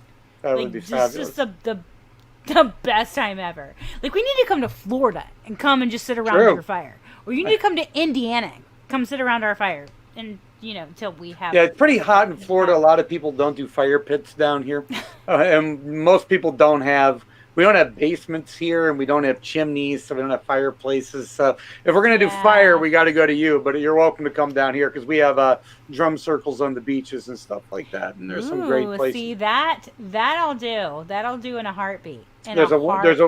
Speaker 5: That
Speaker 1: like,
Speaker 5: would be fabulous.
Speaker 1: Just the best time ever. Like we need to come to Florida and come and just sit around your fire, or you need to come to Indiana, come sit around our fire, and until we have.
Speaker 5: Yeah, it's pretty hot in Florida. A lot of people don't do fire pits down here, and most people don't have. We don't have basements here, and we don't have chimneys, so we don't have fireplaces. So if we're going to do fire, we got to go to you. But you're welcome to come down here because we have drum circles on the beaches and stuff like that. And there's some great places.
Speaker 1: See, that'll do. That'll do in a heartbeat.
Speaker 5: There's a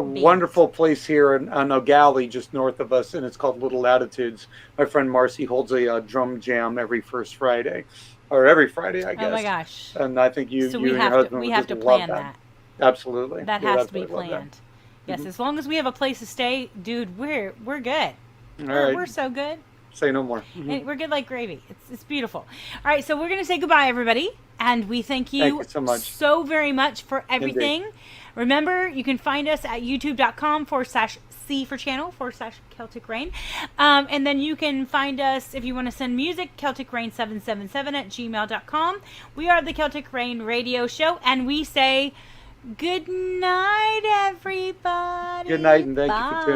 Speaker 5: wonderful place here on Ogali, just north of us, and it's called Little Latitudes. My friend Marcy holds a drum jam every first Friday, or every Friday, I guess.
Speaker 1: Oh my gosh!
Speaker 5: And I think you and your husband
Speaker 1: we have to plan that.
Speaker 5: Absolutely.
Speaker 1: That has to be planned. Yes, as long as we have a place to stay, dude, we're good. We're so good.
Speaker 5: Say no more.
Speaker 1: And we're good like gravy. It's beautiful. All right, so we're going to say goodbye, everybody. And we thank you
Speaker 5: so much.
Speaker 1: So very much for everything. Indeed. Remember, you can find us at youtube.com/C for channel /Celtic Rain. And then you can find us, if you want to send music, CelticRain777 @gmail.com. We are the Celtic Rain Radio Show, and we say good night, everybody.
Speaker 5: Good night, and thank you for tuning in.